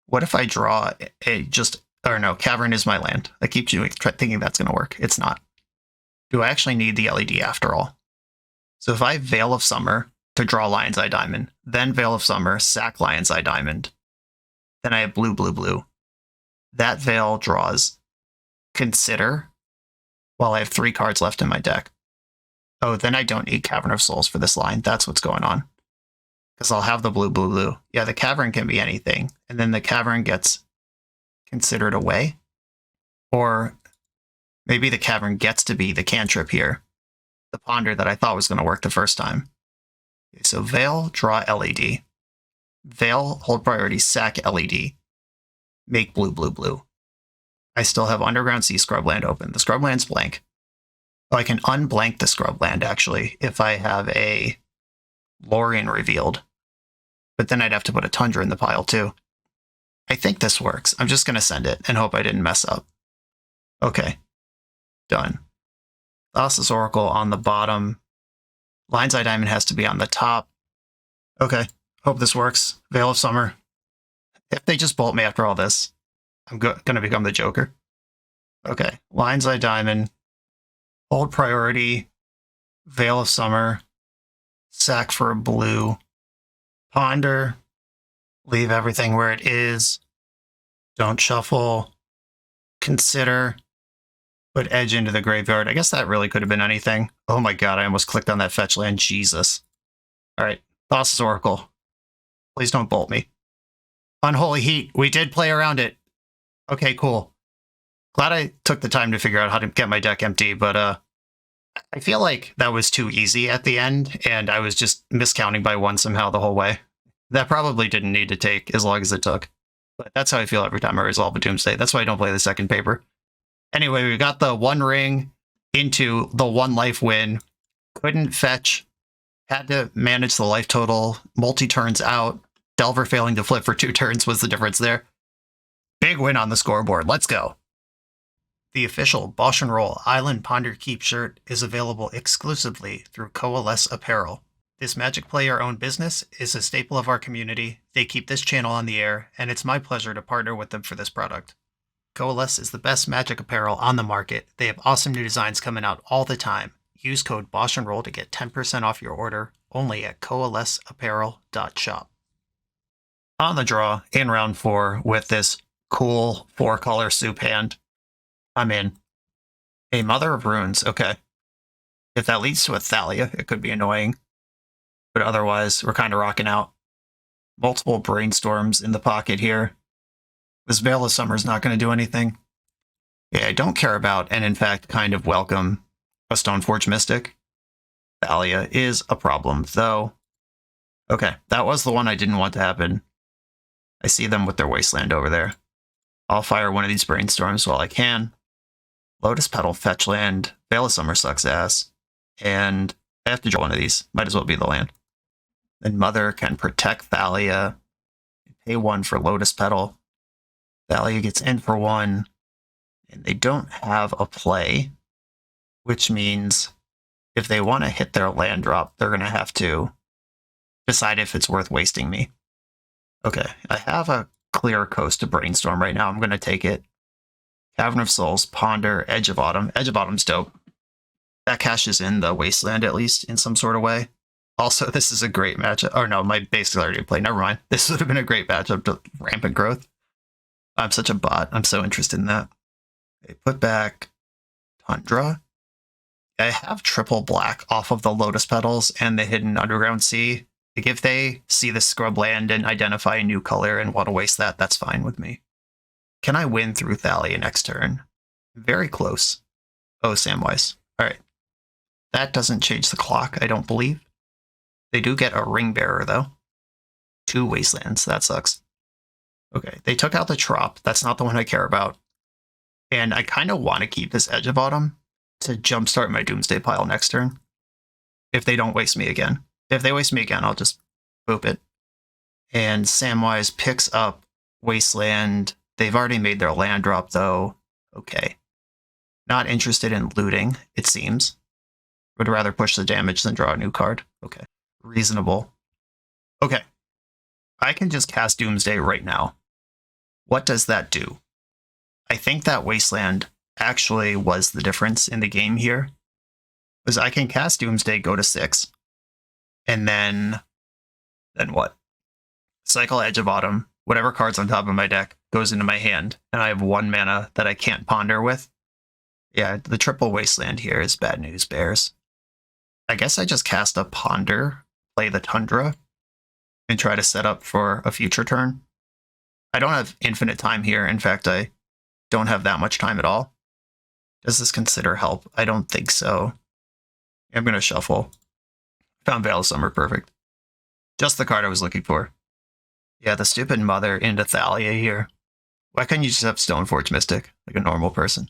What if I draw a just... Or no, Cavern is my land. I keep thinking that's going to work. It's not. Do I actually need the LED after all? So if I Veil of Summer to draw Lion's Eye Diamond, then Veil of Summer, sack Lion's Eye Diamond, then I have blue. That Veil draws Consider while I have 3 cards left in my deck. Oh, then I don't need Cavern of Souls for this line. That's what's going on. Because I'll have the blue. Yeah, the Cavern can be anything. And then the Cavern gets considered away. Or maybe the Cavern gets to be the cantrip here. The Ponder that I thought was going to work the first time. Okay, so Veil, draw LED. Veil, hold priority, sack LED. Make blue. I still have Underground Sea Scrubland open. The Scrubland's blank. Oh, I can unblank the Scrubland, actually, if I have a Lorien revealed. But then I'd have to put a Tundra in the pile, too. I think this works. I'm just going to send it and hope I didn't mess up. Okay. Done. Thassa's Oracle on the bottom. Lion's Eye Diamond has to be on the top. Okay. Hope this works. Veil of Summer. If they just bolt me after all this, I'm going to become the Joker. Okay. Lion's Eye Diamond. Hold priority. Veil of Summer. Sack for a blue. Ponder. Leave everything where it is. Don't shuffle. Consider. Put Edge into the graveyard. I guess that really could have been anything. Oh my god, I almost clicked on that fetch land. Jesus. Alright. Thassa's Oracle. Please don't bolt me. Unholy Heat. We did play around it. Okay, cool. Glad I took the time to figure out how to get my deck empty, but I feel like that was too easy at the end, and I was just miscounting by one somehow the whole way. That probably didn't need to take as long as it took. But that's how I feel every time I resolve a Doomsday. That's why I don't play the second paper. Anyway, we got the 1 ring into the 1 life win. Couldn't fetch. Had to manage the life total. Multi-turns out. Delver failing to flip for 2 turns was the difference there. Big win on the scoreboard. Let's go. The official BoshNRoll Island Ponder Keep shirt is available exclusively through Coalesce Apparel. This Magic player-owned business is a staple of our community. They keep this channel on the air, and it's my pleasure to partner with them for this product. Coalesce is the best Magic apparel on the market. They have awesome new designs coming out all the time. Use code BoshNRoll to get 10% off your order, only at coalesceapparel.shop. On the draw, in round 4, with this cool 4-color soup hand, I'm in. A Mother of Runes, okay. If that leads to a Thalia, it could be annoying. But otherwise, we're kind of rocking out. Multiple Brainstorms in the pocket here. This Veil of Summer is not going to do anything. Yeah, I don't care about, and in fact kind of welcome, a Stoneforge Mystic. Thalia is a problem, though. Okay, that was the one I didn't want to happen. I see them with their Wasteland over there. I'll fire one of these Brainstorms while I can. Lotus Petal, fetch land. Veil of Summer sucks ass. And I have to draw one of these. Might as well be the land. Then Mother can protect Thalia. Pay 1 for Lotus Petal. Thalia gets in for 1. And they don't have a play. Which means if they want to hit their land drop, they're going to have to decide if it's worth wasting me. Okay, I have a clear coast to Brainstorm right now. I'm going to take it. Cavern of Souls, Ponder, Edge of Autumn. Edge of Autumn's dope. That cashes in the Wasteland, at least, in some sort of way. Also, this is a great matchup. Oh no, my base already played. Never mind. This would have been a great matchup to Rampant Growth. I'm such a bot. I'm so interested in that. Okay, put back Tundra. I have triple black off of the Lotus Petals and the Hidden Underground Sea. Like, if they see the scrub land and identify a new color and want to waste that, that's fine with me. Can I win through Thalia next turn? Very close. Oh, Samwise. Alright. That doesn't change the clock, I don't believe. They do get a Ring Bearer, though. 2 Wastelands. That sucks. Okay, they took out the Trop. That's not the one I care about. And I kind of want to keep this Edge of Autumn to jumpstart my Doomsday pile next turn. If they don't waste me again. If they waste me again, I'll just boop it. And Samwise picks up Wasteland. They've already made their land drop, though. Okay. Not interested in looting, it seems. Would rather push the damage than draw a new card. Okay. Reasonable. Okay. I can just cast Doomsday right now. What does that do? I think that Wasteland actually was the difference in the game here. Because I can cast Doomsday, go to 6. And then what? Cycle Edge of Autumn. Whatever card's on top of my deck goes into my hand. And I have 1 mana that I can't ponder with. Yeah, the triple Wasteland here is bad news, Bears. I guess I just cast a Ponder, play the Tundra, and try to set up for a future turn. I don't have infinite time here. In fact, I don't have that much time at all. Does this consider help? I don't think so. I'm going to shuffle. Found Veil of Summer, perfect. Just the card I was looking for. Yeah, the stupid Mother into Thalia here. Why couldn't you just have Stoneforge Mystic, like a normal person?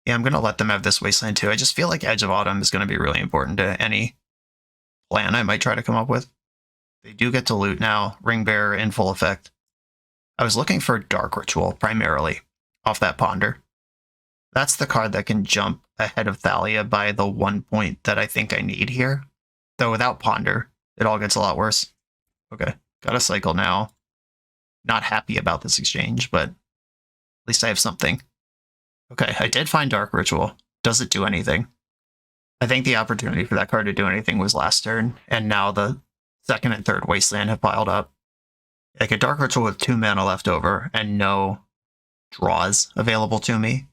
Yeah, I'm going to let them have this Wasteland too. I just feel like Edge of Autumn is going to be really important to any plan I might try to come up with. They do get to loot now. Ring Bearer in full effect. I was looking for Dark Ritual, primarily, off that Ponder. That's the card that can jump ahead of Thalia by the 1 point that I think I need here. Though without Ponder, it all gets a lot worse. Okay, got a cycle now. Not happy about this exchange, but at least I have something. Okay, I did find Dark Ritual. Does it do anything? I think the opportunity for that card to do anything was last turn, and now the second and third Wasteland have piled up. Like a Dark Ritual with 2 mana left over and no draws available to me.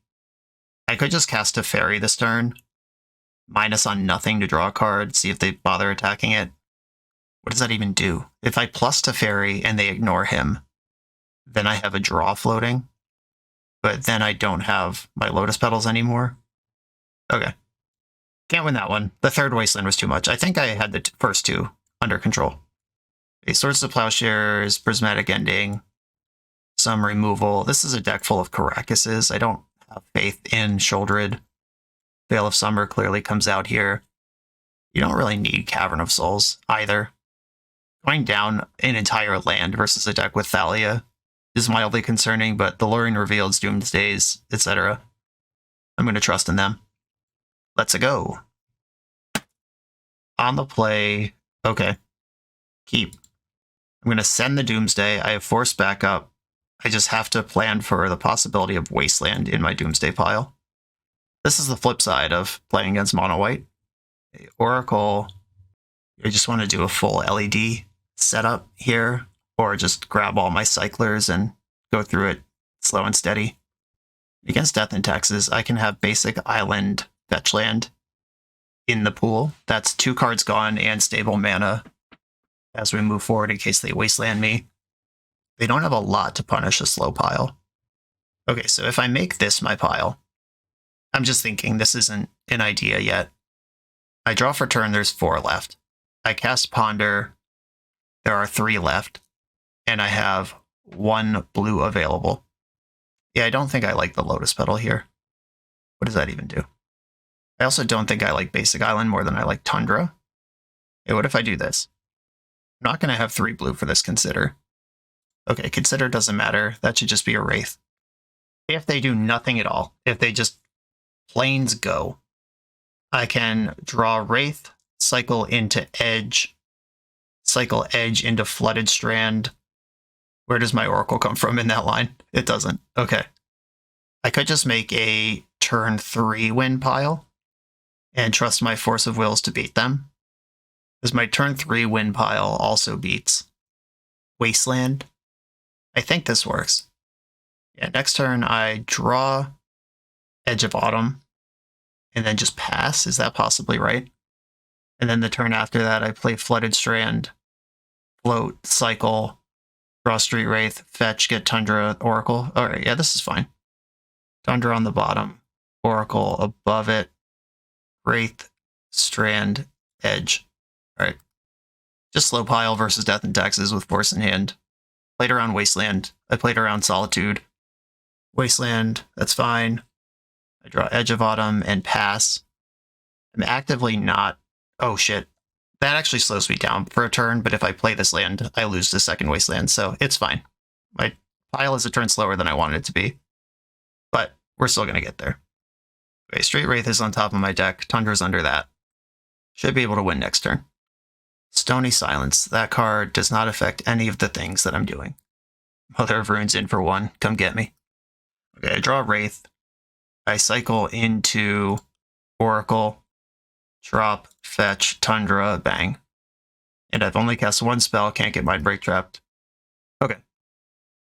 I could just cast a Fairy this turn, minus on nothing to draw a card, see if they bother attacking it. What does that even do? If I plus to Fairy and they ignore him, then I have a draw floating, but then I don't have my Lotus Petals anymore. Okay. Can't win that one. The third Wasteland was too much. I think I had the first two under control. Okay, Swords to Plowshares, Prismatic Ending, some removal. This is a deck full of Karakuses. I don't have faith in Shouldered. Veil of Summer clearly comes out here. You don't really need Cavern of Souls either. Going down an entire land versus a deck with Thalia is mildly concerning, but the Luring Revealeds, Doomsdays, etc. I'm going to trust in them. Let's go. On the play, okay. Keep. I'm going to send the Doomsday. I have forced backup. I just have to plan for the possibility of Wasteland in my Doomsday pile. This is the flip side of playing against mono white. Oracle, I just want to do a full LED setup here, or just grab all my cyclers and go through it slow and steady. Against Death and Taxes, I can have basic island fetch land in the pool. That's 2 cards gone and stable mana as we move forward in case they wasteland me. They don't have a lot to punish a slow pile. Okay, so if I make this my pile, I'm just thinking this isn't an idea yet. I draw for turn, there's 4 left. I cast Ponder, there are 3 left, and I have 1 blue available. Yeah, I don't think I like the Lotus Petal here. What does that even do? I also don't think I like Basic Island more than I like Tundra. Hey, what if I do this? I'm not going to have 3 blue for this Consider. Okay, Consider doesn't matter. That should just be a Wraith. If they do nothing at all, if they just plains go, I can draw Wraith, cycle into Edge, cycle Edge into Flooded Strand. Where does my Oracle come from in that line? It doesn't. Okay. I could just make a turn 3 win pile and trust my Force of Wills to beat them. Because my turn 3 win pile also beats Wasteland. I think this works. Yeah, next turn I draw Edge of Autumn and then just pass. Is that possibly right? And then the turn after that I play Flooded Strand, float, cycle, draw Street Wraith, fetch, get Tundra, Oracle. Alright, yeah, this is fine. Tundra on the bottom, Oracle above it, Wraith, Strand, Edge. Alright. Just slow pile versus Death and Taxes with Force in hand. Played around Wasteland. I played around Solitude. Wasteland, that's fine. I draw Edge of Autumn and pass. I'm actively not... Oh shit. That actually slows me down for a turn, but if I play this land, I lose the second Wasteland, so it's fine. My pile is a turn slower than I wanted it to be. But we're still going to get there. Okay, Street Wraith is on top of my deck. Tundra's under that. Should be able to win next turn. Stony Silence. That card does not affect any of the things that I'm doing. Mother of Runes in for 1. Come get me. Okay, I draw Wraith. I cycle into Oracle. Drop, fetch, Tundra, bang. And I've only cast 1 spell, can't get Mind Break trapped. Okay.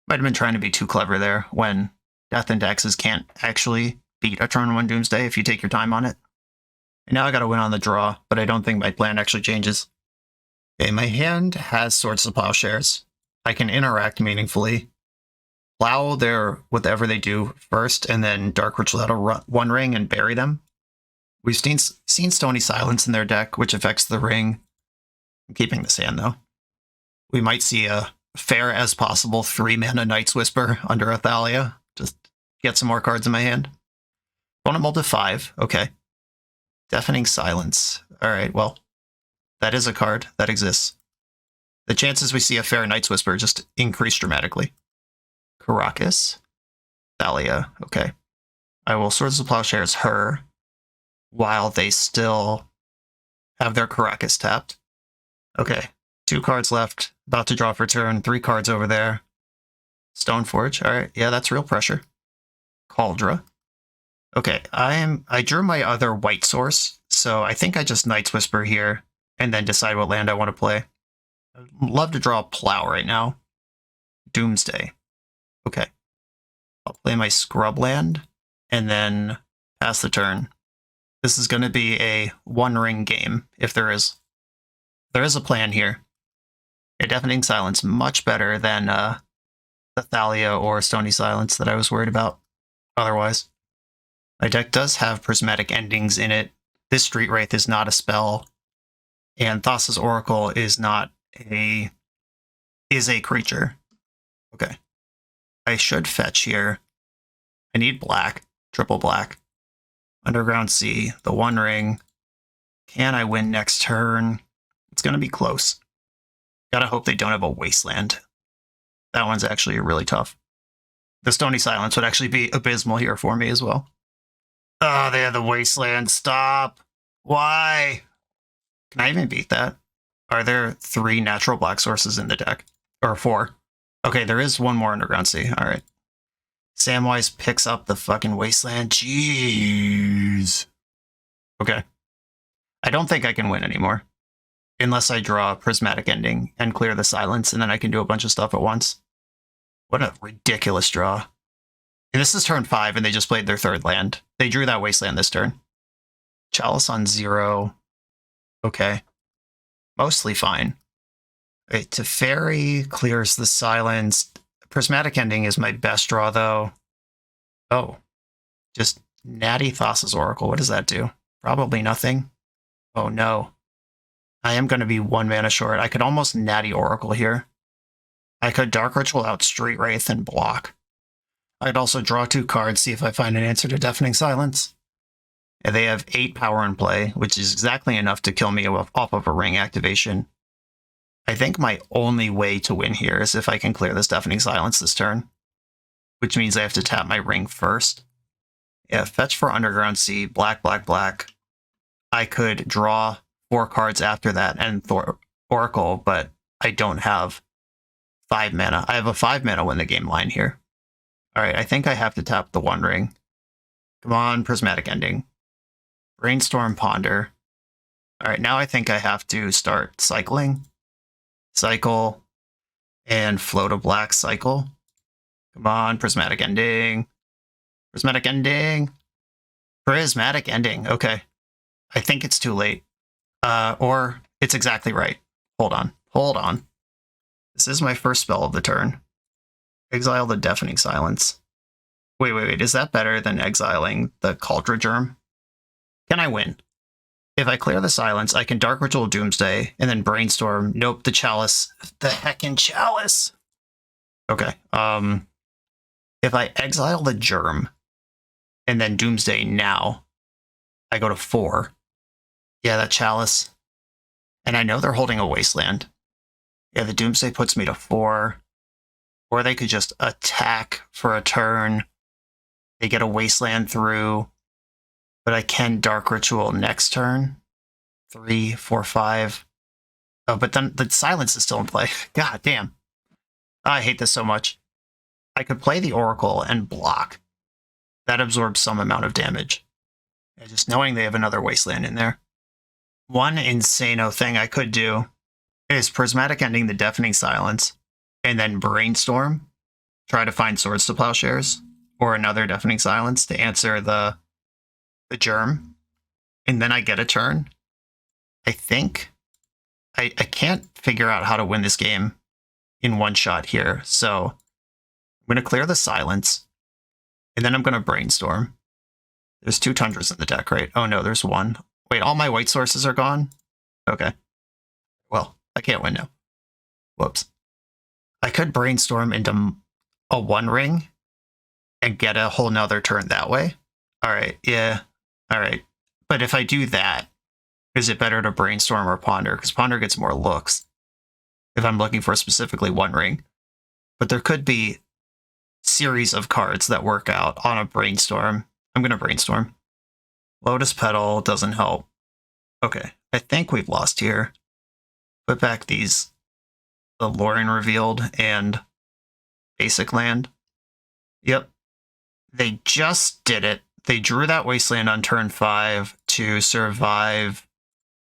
Might have been trying to be too clever there when Death and Taxes can't actually beat a turn 1 Doomsday if you take your time on it. And now I gotta win on the draw, but I don't think my plan actually changes. Okay, my hand has Swords to Plowshares. I can interact meaningfully. Plow their whatever they do first, and then Dark Ritual out a 1 ring and bury them. We've seen Stony Silence in their deck, which affects the ring. I'm keeping this hand, though. We might see a fair as possible 3-mana Night's Whisper under a Thalia. Just get some more cards in my hand. Vulnerable to 5. Okay. Deafening Silence. Alright, well, that is a card that exists. The chances we see a fair Night's Whisper just increase dramatically. Caracas. Thalia. Okay. I will Swords of Plowshares her while they still have their Caracas tapped. Okay. 2 cards left. About to draw for turn. 3 cards over there. Stoneforge. Alright. Yeah, that's real pressure. Cauldra. Okay. I drew my other white source, so I think I just Night's Whisper here and then decide what land I want to play. I'd love to draw a Plow right now. Doomsday. Okay. I'll play my Scrub land and then pass the turn. This is going to be a 1-ring game, if there is. There is a plan here. A Deafening Silence, much better than the Thalia or Stony Silence that I was worried about otherwise. My deck does have Prismatic Endings in it. This Street Wraith is not a spell, and Thassa's Oracle is not a creature. Okay. I should fetch here. I need black, triple black. Underground Sea, the 1-ring. Can I win next turn? It's going to be close. Gotta hope they don't have a Wasteland. That one's actually really tough. The Stony Silence would actually be abysmal here for me as well. Oh, they have the Wasteland. Stop. Why? Can I even beat that? Are there 3 natural black sources in the deck? Or 4? Okay, there is 1 more Underground Sea. All right. Samwise picks up the fucking Wasteland. Jeez. Okay. I don't think I can win anymore. Unless I draw a Prismatic Ending and clear the Silence, and then I can do a bunch of stuff at once. What a ridiculous draw. And this is turn 5, and they just played their 3rd land. They drew that Wasteland this turn. Chalice on 0. Okay. Mostly fine. Okay, Teferi clears the Silence. Prismatic Ending is my best draw, though. Oh. Just natty Thassa's Oracle. What does that do? Probably nothing. Oh, no. I am going to be 1 mana short. I could almost natty Oracle here. I could Dark Ritual out Street Wraith and block. I'd also draw 2 cards, see if I find an answer to Deafening Silence. And they have 8 power in play, which is exactly enough to kill me off of a ring activation. I think my only way to win here is if I can clear this Deafening Silence this turn, which means I have to tap my ring first. Yeah, fetch for Underground Sea, black, black, black. I could draw 4 cards after that and Oracle, but I don't have 5 mana. I have a 5 mana win the game line here. Alright, I think I have to tap the 1 ring. Come on, Prismatic Ending. Brainstorm, Ponder. Alright, now I think I have to start cycling. Cycle. And float a black cycle. Come on, Prismatic Ending. Prismatic Ending. Prismatic Ending. Okay. I think it's too late. Or it's exactly right. Hold on. Hold on. This is my first spell of the turn. Exile the Deafening Silence. Wait. Is that better than exiling the Cauldra Germ? Can I win? If I clear the Silence, I can Dark Ritual Doomsday and then Brainstorm. Nope, the Chalice. The heckin' Chalice! Okay. If I exile the Germ and then Doomsday now, I go to 4. Yeah, that Chalice. And I know they're holding a Wasteland. Yeah, the Doomsday puts me to 4. Or they could just attack for a turn. They get a Wasteland through. But I can Dark Ritual next turn. 3, 4, 5. Oh, but then the Silence is still in play. God damn. I hate this so much. I could play the Oracle and block. That absorbs some amount of damage. Yeah, just knowing they have another Wasteland in there. One insano thing I could do is Prismatic Ending the Deafening Silence, and then Brainstorm, try to find Swords to Plowshares, or another Deafening Silence to answer the Germ, and then I get a turn. I think I can't figure out how to win this game in one shot here, so I'm going to clear the Silence, and then I'm going to Brainstorm. There's 2 Tundras in the deck, right? Oh no, there's 1. Wait, all my white sources are gone? Okay. Well, I can't win now. Whoops. I could Brainstorm into a 1 ring and get a whole nother turn that way. Alright, yeah. Alright. But if I do that, is it better to Brainstorm or Ponder? Because Ponder gets more looks if I'm looking for specifically 1 ring. But there could be series of cards that work out on a brainstorm. I'm going to brainstorm. Lotus Petal doesn't help. Okay, I think we've lost here. Put back these, the Lauren Revealed and Basic Land. Yep. They just did it. They drew that Wasteland on turn 5 to survive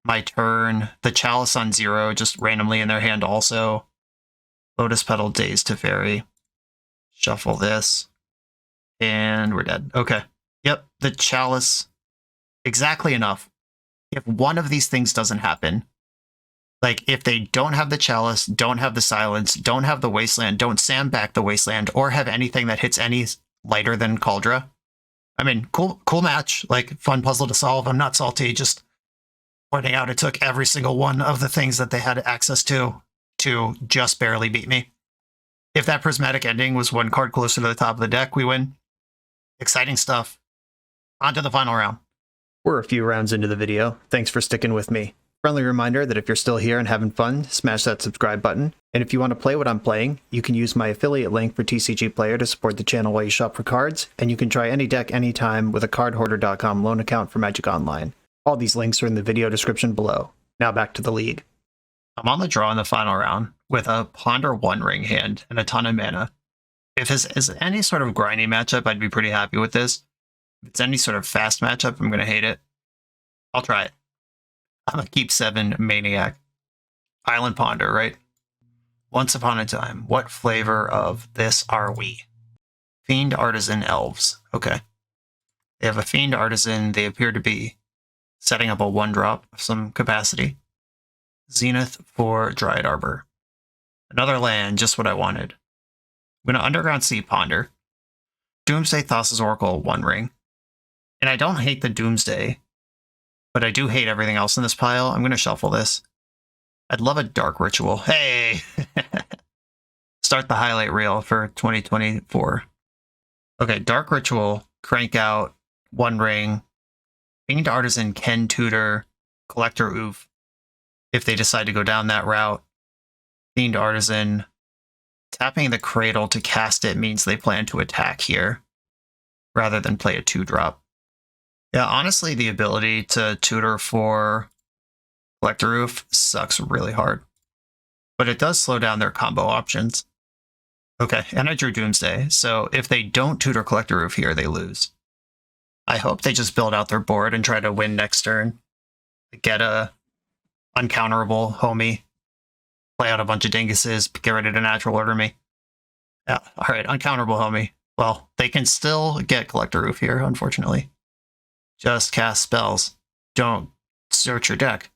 my turn. The Chalice on 0 just randomly in their hand also. Lotus Petal, Daze to Fairy. Shuffle this. And we're dead. Okay. Yep, the Chalice. Exactly enough. If one of these things doesn't happen, like if they don't have the Chalice, don't have the Silence, don't have the Wasteland, don't sandbag the Wasteland, or have anything that hits any lighter than Cauldra. I mean, cool match. Like, fun puzzle to solve. I'm not salty, just pointing out it took every single one of the things that they had access to just barely beat me. If that Prismatic Ending was one card closer to the top of the deck, we win. Exciting stuff. On to the final round. We're a few rounds into the video. Thanks for sticking with me. Friendly reminder that if you're still here and having fun, smash that subscribe button. And if you want to play what I'm playing, you can use my affiliate link for TCG Player to support the channel while you shop for cards, and you can try any deck anytime with a cardhoarder.com loan account for Magic Online. All these links are in the video description below. Now back to the league. I'm on the draw in the final round with a Ponder One Ring hand and a ton of mana. If this is any sort of grindy matchup, I'd be pretty happy with this. If it's any sort of fast matchup, I'm going to hate it. I'll try it. I'm a Keep 7 Maniac. Island Ponder, right? Once upon a time, what flavor of this are we? Fiend Artisan Elves. Okay. They have a Fiend Artisan. They appear to be setting up a 1-drop of some capacity. Zenith for Dryad Arbor. Another land, just what I wanted. I'm going to Underground Sea Ponder. Doomsday Thassa's Oracle, 1 ring. And I don't hate the Doomsday, but I do hate everything else in this pile. I'm going to shuffle this. I'd love a Dark Ritual. Hey! Start the highlight reel for 2024. Okay, Dark Ritual, crank out, 1 ring. Fiend Artisan can tutor Collector Oof if they decide to go down that route. Fiend Artisan, tapping the Cradle to cast it means they plan to attack here rather than play a 2-drop. Yeah, honestly, the ability to tutor for Collector Roof sucks really hard. But it does slow down their combo options. Okay, and I drew Doomsday, so if they don't tutor Collector Roof here, they lose. I hope they just build out their board and try to win next turn. Get a uncounterable homie, play out a bunch of dinguses, get ready to natural order me. Yeah, alright, uncounterable homie. Well, they can still get Collector Roof here, unfortunately. Just cast spells. Don't search your deck.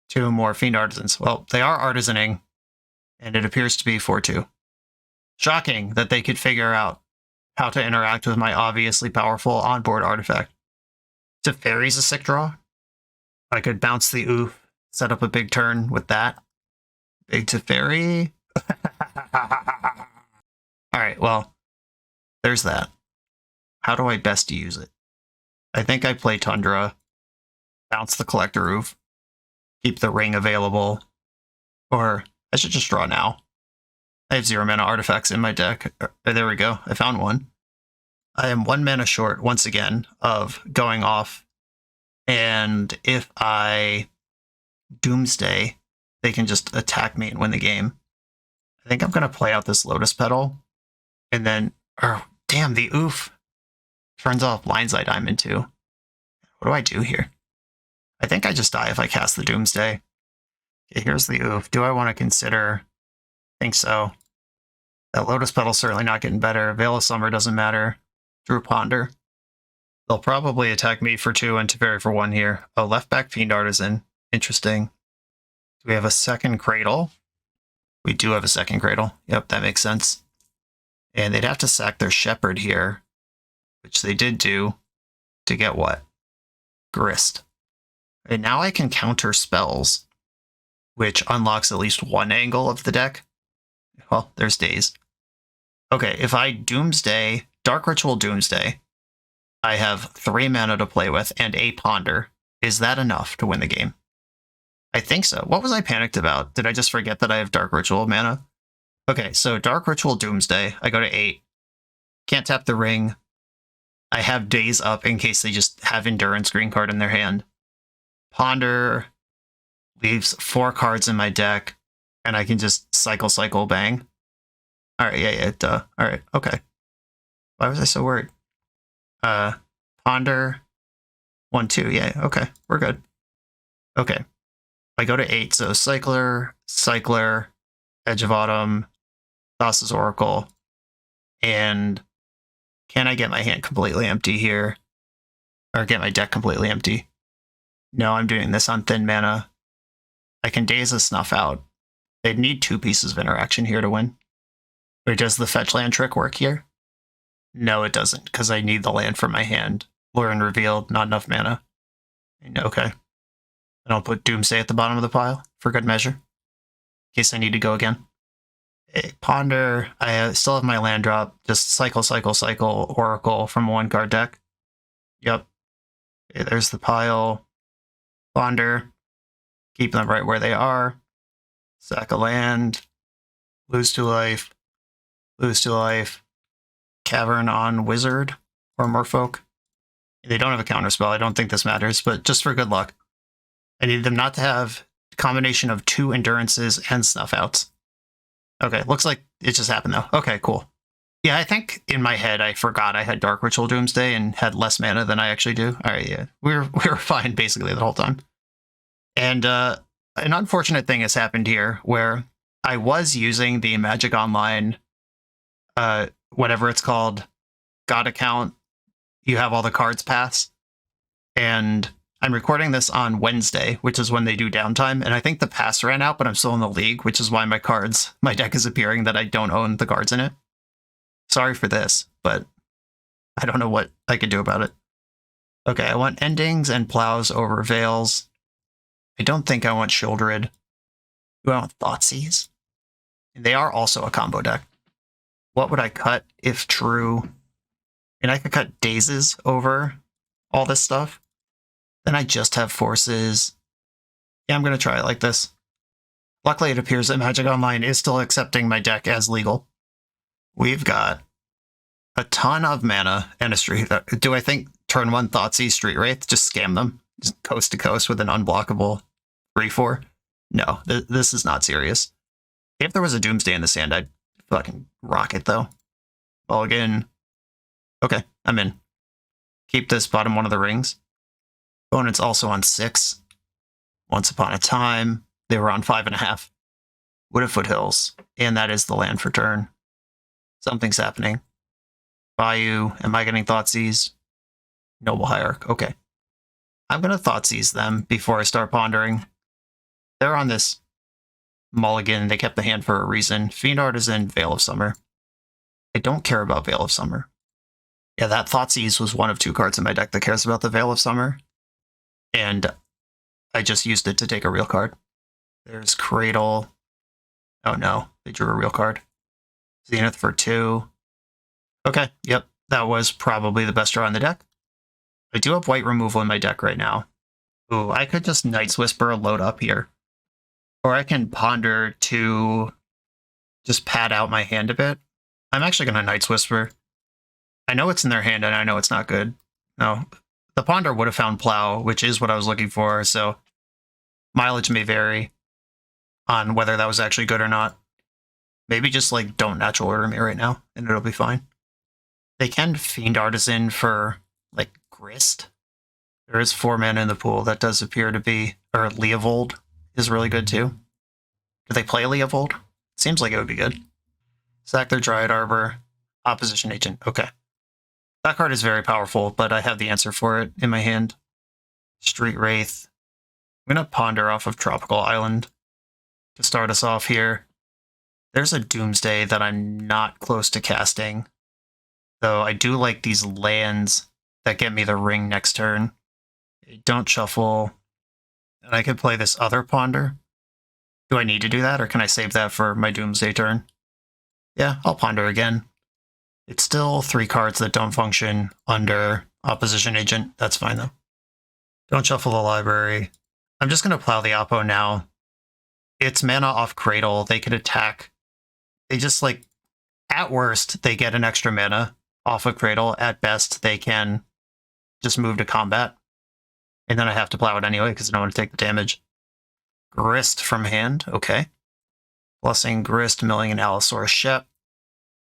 2 more Fiend Artisans. Well, they are artisaning, and it appears to be 4-2. Shocking that they could figure out how to interact with my obviously powerful onboard artifact. Teferi's a sick draw. I could bounce the Oof, set up a big turn with that. Big Teferi. Alright, well, there's that. How do I best use it? I think I play Tundra, bounce the Collector Roof, keep the ring available, or I should just draw now. I have 0 mana artifacts in my deck. There we go, I found one. I am 1 mana short, once again, of going off, and if I Doomsday, they can just attack me and win the game. I think I'm going to play out this Lotus Petal, and then, oh, damn, the Oof turns off Blind's Eye Diamond too. What do I do here? I think I just die if I cast the Doomsday. Okay, here's the Oof. Do I want to consider? I think so. That Lotus Petal's certainly not getting better. Veil of Summer doesn't matter. Drew Ponder. They'll probably attack me for 2 and Teferi for 1 here. Oh, left back Fiend Artisan. Interesting. Do we have a second Cradle? We do have a second Cradle. Yep, that makes sense. And they'd have to sack their Shepherd here, which they did do, to get what? Grist. And now I can counter spells, which unlocks at least one angle of the deck. Well, there's Daze. Okay, if I Doomsday, Dark Ritual Doomsday, I have 3 mana to play with and a Ponder. Is that enough to win the game? I think so. What was I panicked about? Did I just forget that I have Dark Ritual mana? Okay, so Dark Ritual Doomsday, I go to 8. Can't tap the ring. I have Daze up in case they just have Endurance green card in their hand. Ponder leaves 4 cards in my deck, and I can just cycle, bang. Alright, yeah, duh. Alright, okay. Why was I so worried? Ponder. 1, 2, yeah, okay, we're good. Okay. I go to 8, so Cycler, Edge of Autumn, Thassa's Oracle, and can I get my hand completely empty here? Or get my deck completely empty? No, I'm doing this on thin mana. I can Daze a Snuff out. They'd need 2 pieces of interaction here to win. Or does the fetch land trick work here? No, it doesn't, because I need the land for my hand. Lure and Revealed, not enough mana. Okay. And I'll put Doomsday at the bottom of the pile, for good measure. In case I need to go again. Ponder, I still have my land drop. Just cycle, Oracle from a 1-card deck. Yep. Okay, there's the pile. Ponder. Keep them right where they are. Sack a land. Lose 2 life. Lose 2 life. Cavern on Wizard or Merfolk. They don't have a counterspell. I don't think this matters, but just for good luck. I need them not to have a combination of 2 endurances and snuff outs. Okay, looks like it just happened though. Okay, cool. Yeah, I think in my head I forgot I had Dark Ritual Doomsday and had less mana than I actually do. Alright, yeah. We were fine basically the whole time. And an unfortunate thing has happened here where I was using the Magic Online whatever it's called, God account. You have all the cards pass. And I'm recording this on Wednesday, which is when they do downtime, and I think the pass ran out, but I'm still in the league, which is why my deck is appearing that I don't own the cards in it. Sorry for this, but I don't know what I could do about it. Okay, I want Endings and Plows over Veils. I don't think I want Shieldred. Do I want Thoughtseize? They are also a combo deck. What would I cut if true? And I could cut Dazes over all this stuff. Then I just have Forces. Yeah, I'm going to try it like this. Luckily, it appears that Magic Online is still accepting my deck as legal. We've got a ton of mana and a Street. Do I think turn 1 Thoughtseize Street Wraith? Just scam them. Just coast to coast with an unblockable 3/4? No, this is not serious. If there was a Doomsday in the sand, I'd fucking rock it, though. Mulligan. Okay, I'm in. Keep this bottom 1 of the rings. Opponent's also on 6. Once upon a time, they were on 5.5. Wood of Foothills, and that is the land for turn. Something's happening. Bayou, am I getting Thoughtseize? Noble Hierarch, okay. I'm going to Thoughtseize them before I start pondering. They're on this mulligan, they kept the hand for a reason. Fiend Artisan, Veil of Summer. I don't care about Veil of Summer. Yeah, that Thoughtseize was 1 of 2 cards in my deck that cares about the Veil of Summer. And I just used it to take a real card. There's Cradle. Oh no, they drew a real card. Zenith for 2. Okay, yep, that was probably the best draw in the deck. I do have white removal in my deck right now. Ooh, I could just Night's Whisper load up here. Or I can Ponder to just pad out my hand a bit. I'm actually going to Night's Whisper. I know it's in their hand and I know it's not good. No, the Ponder would have found Plow, which is what I was looking for, so mileage may vary on whether that was actually good or not. Maybe just, like, don't natural order me right now, and it'll be fine. They can Fiend Artisan for, like, Grist. There is 4 mana in the pool. That does appear to be... Or Leovold is really good, too. Do they play Leovold? Seems like it would be good. Sack their Dryad Arbor. Opposition Agent. Okay. That card is very powerful, but I have the answer for it in my hand. Street Wraith. I'm going to Ponder off of Tropical Island to start us off here. There's a Doomsday that I'm not close to casting, though I do like these lands that get me the ring next turn. Don't shuffle, and I could play this other Ponder. Do I need to do that, or can I save that for my Doomsday turn? Yeah, I'll Ponder again. It's still 3 cards that don't function under Opposition Agent. That's fine, though. Don't shuffle the library. I'm just going to plow the Oppo now. It's mana off Cradle. They could attack. They just, like, at worst, they get an extra mana off a Cradle. At best, they can just move to combat. And then I have to plow it anyway because I don't want to take the damage. Grist from hand, okay. Blessing, Grist, Milling, and Allosaurus Shep.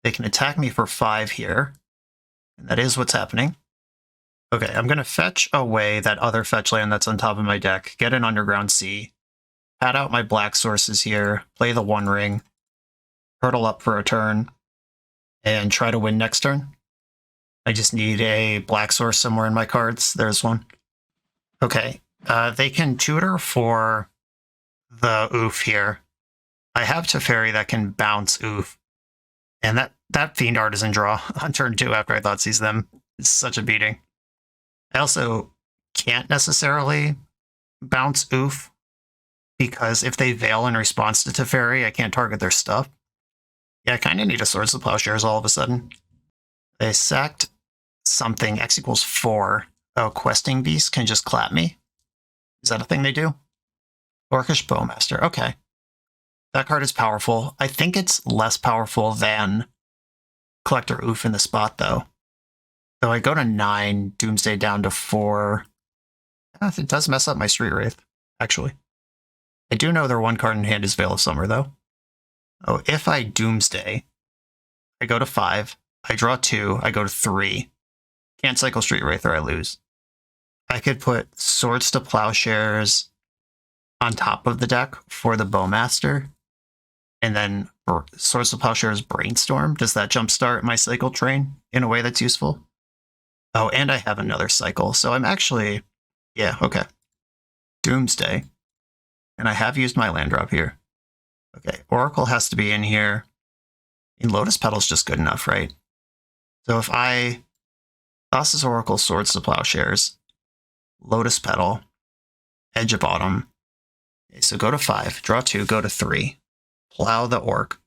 They can attack me for 5 here. And that is what's happening. Okay, I'm going to fetch away that other fetch land that's on top of my deck, get an Underground Sea, pad out my black sources here, play the One Ring, hurdle up for a turn, and try to win next turn. I just need a black source somewhere in my cards. There's one. Okay, they can tutor for the Oof here. I have Teferi that can bounce Oof. And that Fiend Artisan draw on turn 2 after I thought seize them is such a beating. I also can't necessarily bounce Oof because if they Veil in response to Teferi, I can't target their stuff. Yeah, I kind of need a Swords to Plowshares all of a sudden. They sacked something. X equals 4. Oh, Questing Beast can just clap me? Is that a thing they do? Orcish Bowmaster. Okay. That card is powerful. I think it's less powerful than Collector Oof in the spot, though. So I go to 9, Doomsday down to 4. It does mess up my Street Wraith, actually. I do know their one card in hand is Veil of Summer, though. Oh, if I Doomsday, I go to 5. I draw 2. I go to 3. Can't cycle Street Wraith or I lose. I could put Swords to Plowshares on top of the deck for the Bowmaster. And then Swords to Plowshares Brainstorm. Does that jumpstart my cycle train in a way that's useful? Oh, and I have another cycle. So I'm actually... Yeah, okay. Doomsday. And I have used my land drop here. Okay, Oracle has to be in here. And Lotus Petal's just good enough, right? So if I... Thassa's Oracle, Swords to Plowshares, Lotus Petal, Edge of Autumn. Okay, so go to 5, draw 2, go to 3. Plow the Orc.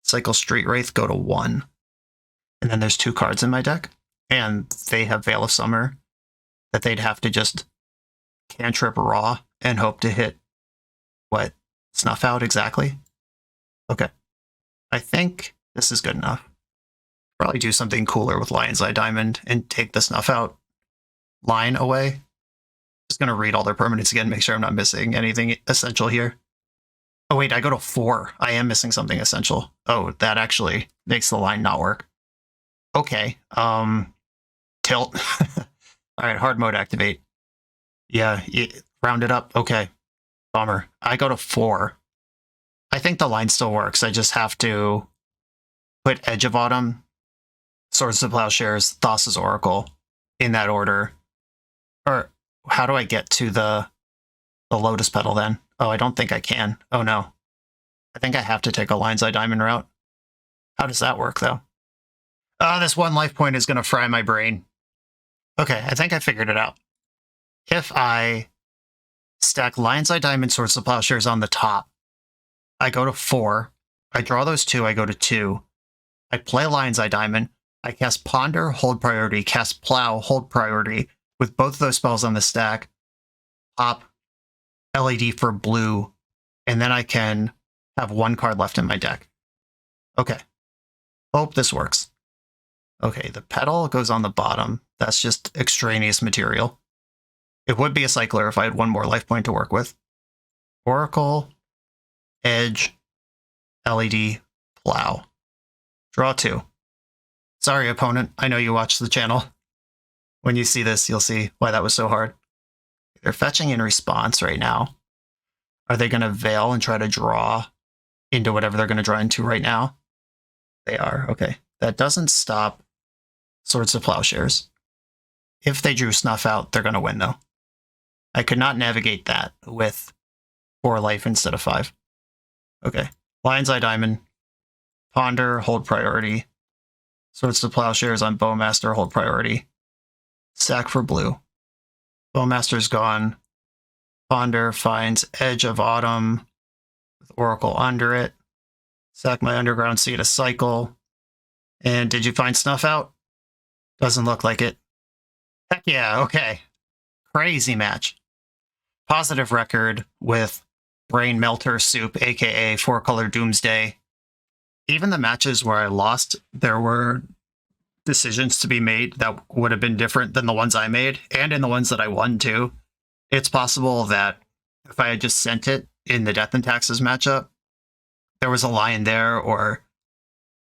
Cycle Street Wraith, go to 1. And then there's 2 cards in my deck. And they have Veil of Summer that they'd have to just cantrip raw and hope to hit, what, Snuff Out exactly? Okay. I think this is good enough. Probably do something cooler with Lion's Eye Diamond and take the Snuff Out line away. Just going to read all their permanents again, make sure I'm not missing anything essential here. Oh wait, I go to 4. I am missing something essential. Oh, that actually makes the line not work. Okay, tilt. Alright, hard mode activate. Yeah, round it up. Okay, bummer. I go to 4. I think the line still works. I just have to put Edge of Autumn, Swords to Plowshares, Thassa's Oracle in that order. Or how do I get to the Lotus Petal then? Oh, I don't think I can. Oh no. I think I have to take a Lion's Eye Diamond route. How does that work though? Oh, this 1 life point is going to fry my brain. Okay, I think I figured it out. If I stack Lion's Eye Diamond, Swords to Plowshares on the top, I go to 4. I draw those 2, I go to 2. I play Lion's Eye Diamond. I cast Ponder, hold priority, cast Plow, hold priority. With both of those spells on the stack, pop LED for blue, and then I can have 1 card left in my deck. Okay. Hope this works. Okay, the Petal goes on the bottom. That's just extraneous material. It would be a cycler if I had 1 more life point to work with. Oracle, Edge, LED, Plow. Draw 2. Sorry, opponent. I know you watch the channel. When you see this, you'll see why that was so hard. They're fetching in response right now. Are they going to Veil and try to draw into whatever they're going to draw into right now? They are. Okay. That doesn't stop Swords to Plowshares. If they drew Snuff Out, they're going to win, though. I could not navigate that with 4 life instead of 5. Okay. Lion's Eye Diamond. Ponder, hold priority. Swords to Plowshares on Bowmaster, hold priority. Sack for blue. Bowmaster's gone. Ponder finds Edge of Autumn with Oracle under it. Sack my Underground Sea to cycle. And did you find Snuff Out? Doesn't look like it. Heck yeah, okay. Crazy match. Positive record with Brain Melter Soup, aka 4-color Doomsday. Even the matches where I lost, there were decisions to be made that would have been different than the ones I made, and in the ones that I won too. It's possible that if I had just sent it in the Death and Taxes matchup, there was a line there or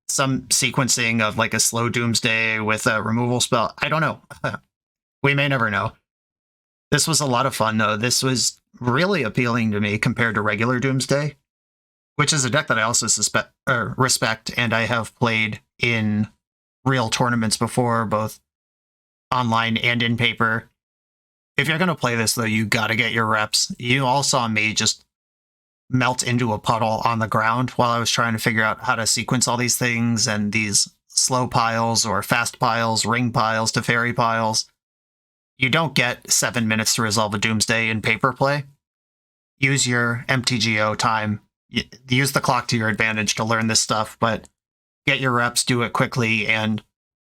some sequencing of like a slow Doomsday with a removal spell. I don't know. We may never know. This was a lot of fun, though. This was really appealing to me compared to regular Doomsday, which is a deck that I also respect, and I have played in real tournaments before, both online and in paper. If you're going to play this, though, you got to get your reps. You all saw me just melt into a puddle on the ground while I was trying to figure out how to sequence all these things and these slow piles or fast piles, ring piles to fairy piles. You don't get 7 minutes to resolve a Doomsday in paper play. Use your MTGO time. Use the clock to your advantage to learn this stuff, but get your reps, do it quickly, and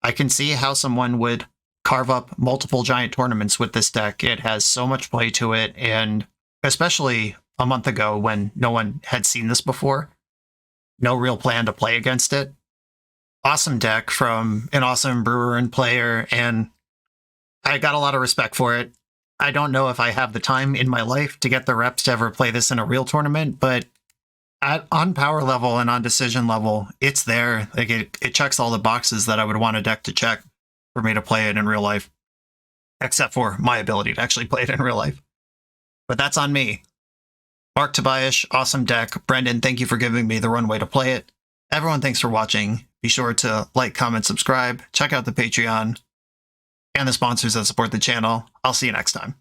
I can see how someone would carve up multiple giant tournaments with this deck. It has so much play to it, and especially a month ago when no one had seen this before, no real plan to play against it. Awesome deck from an awesome brewer and player, and I got a lot of respect for it. I don't know if I have the time in my life to get the reps to ever play this in a real tournament, but on power level and on decision level, it's there. Like it checks all the boxes that I would want a deck to check for me to play it in real life, except for my ability to actually play it in real life. But that's on me. Mark Tobias, awesome deck. Brendan, thank you for giving me the runway to play it. Everyone, thanks for watching. Be sure to like, comment, subscribe, check out the Patreon, and the sponsors that support the channel. I'll see you next time.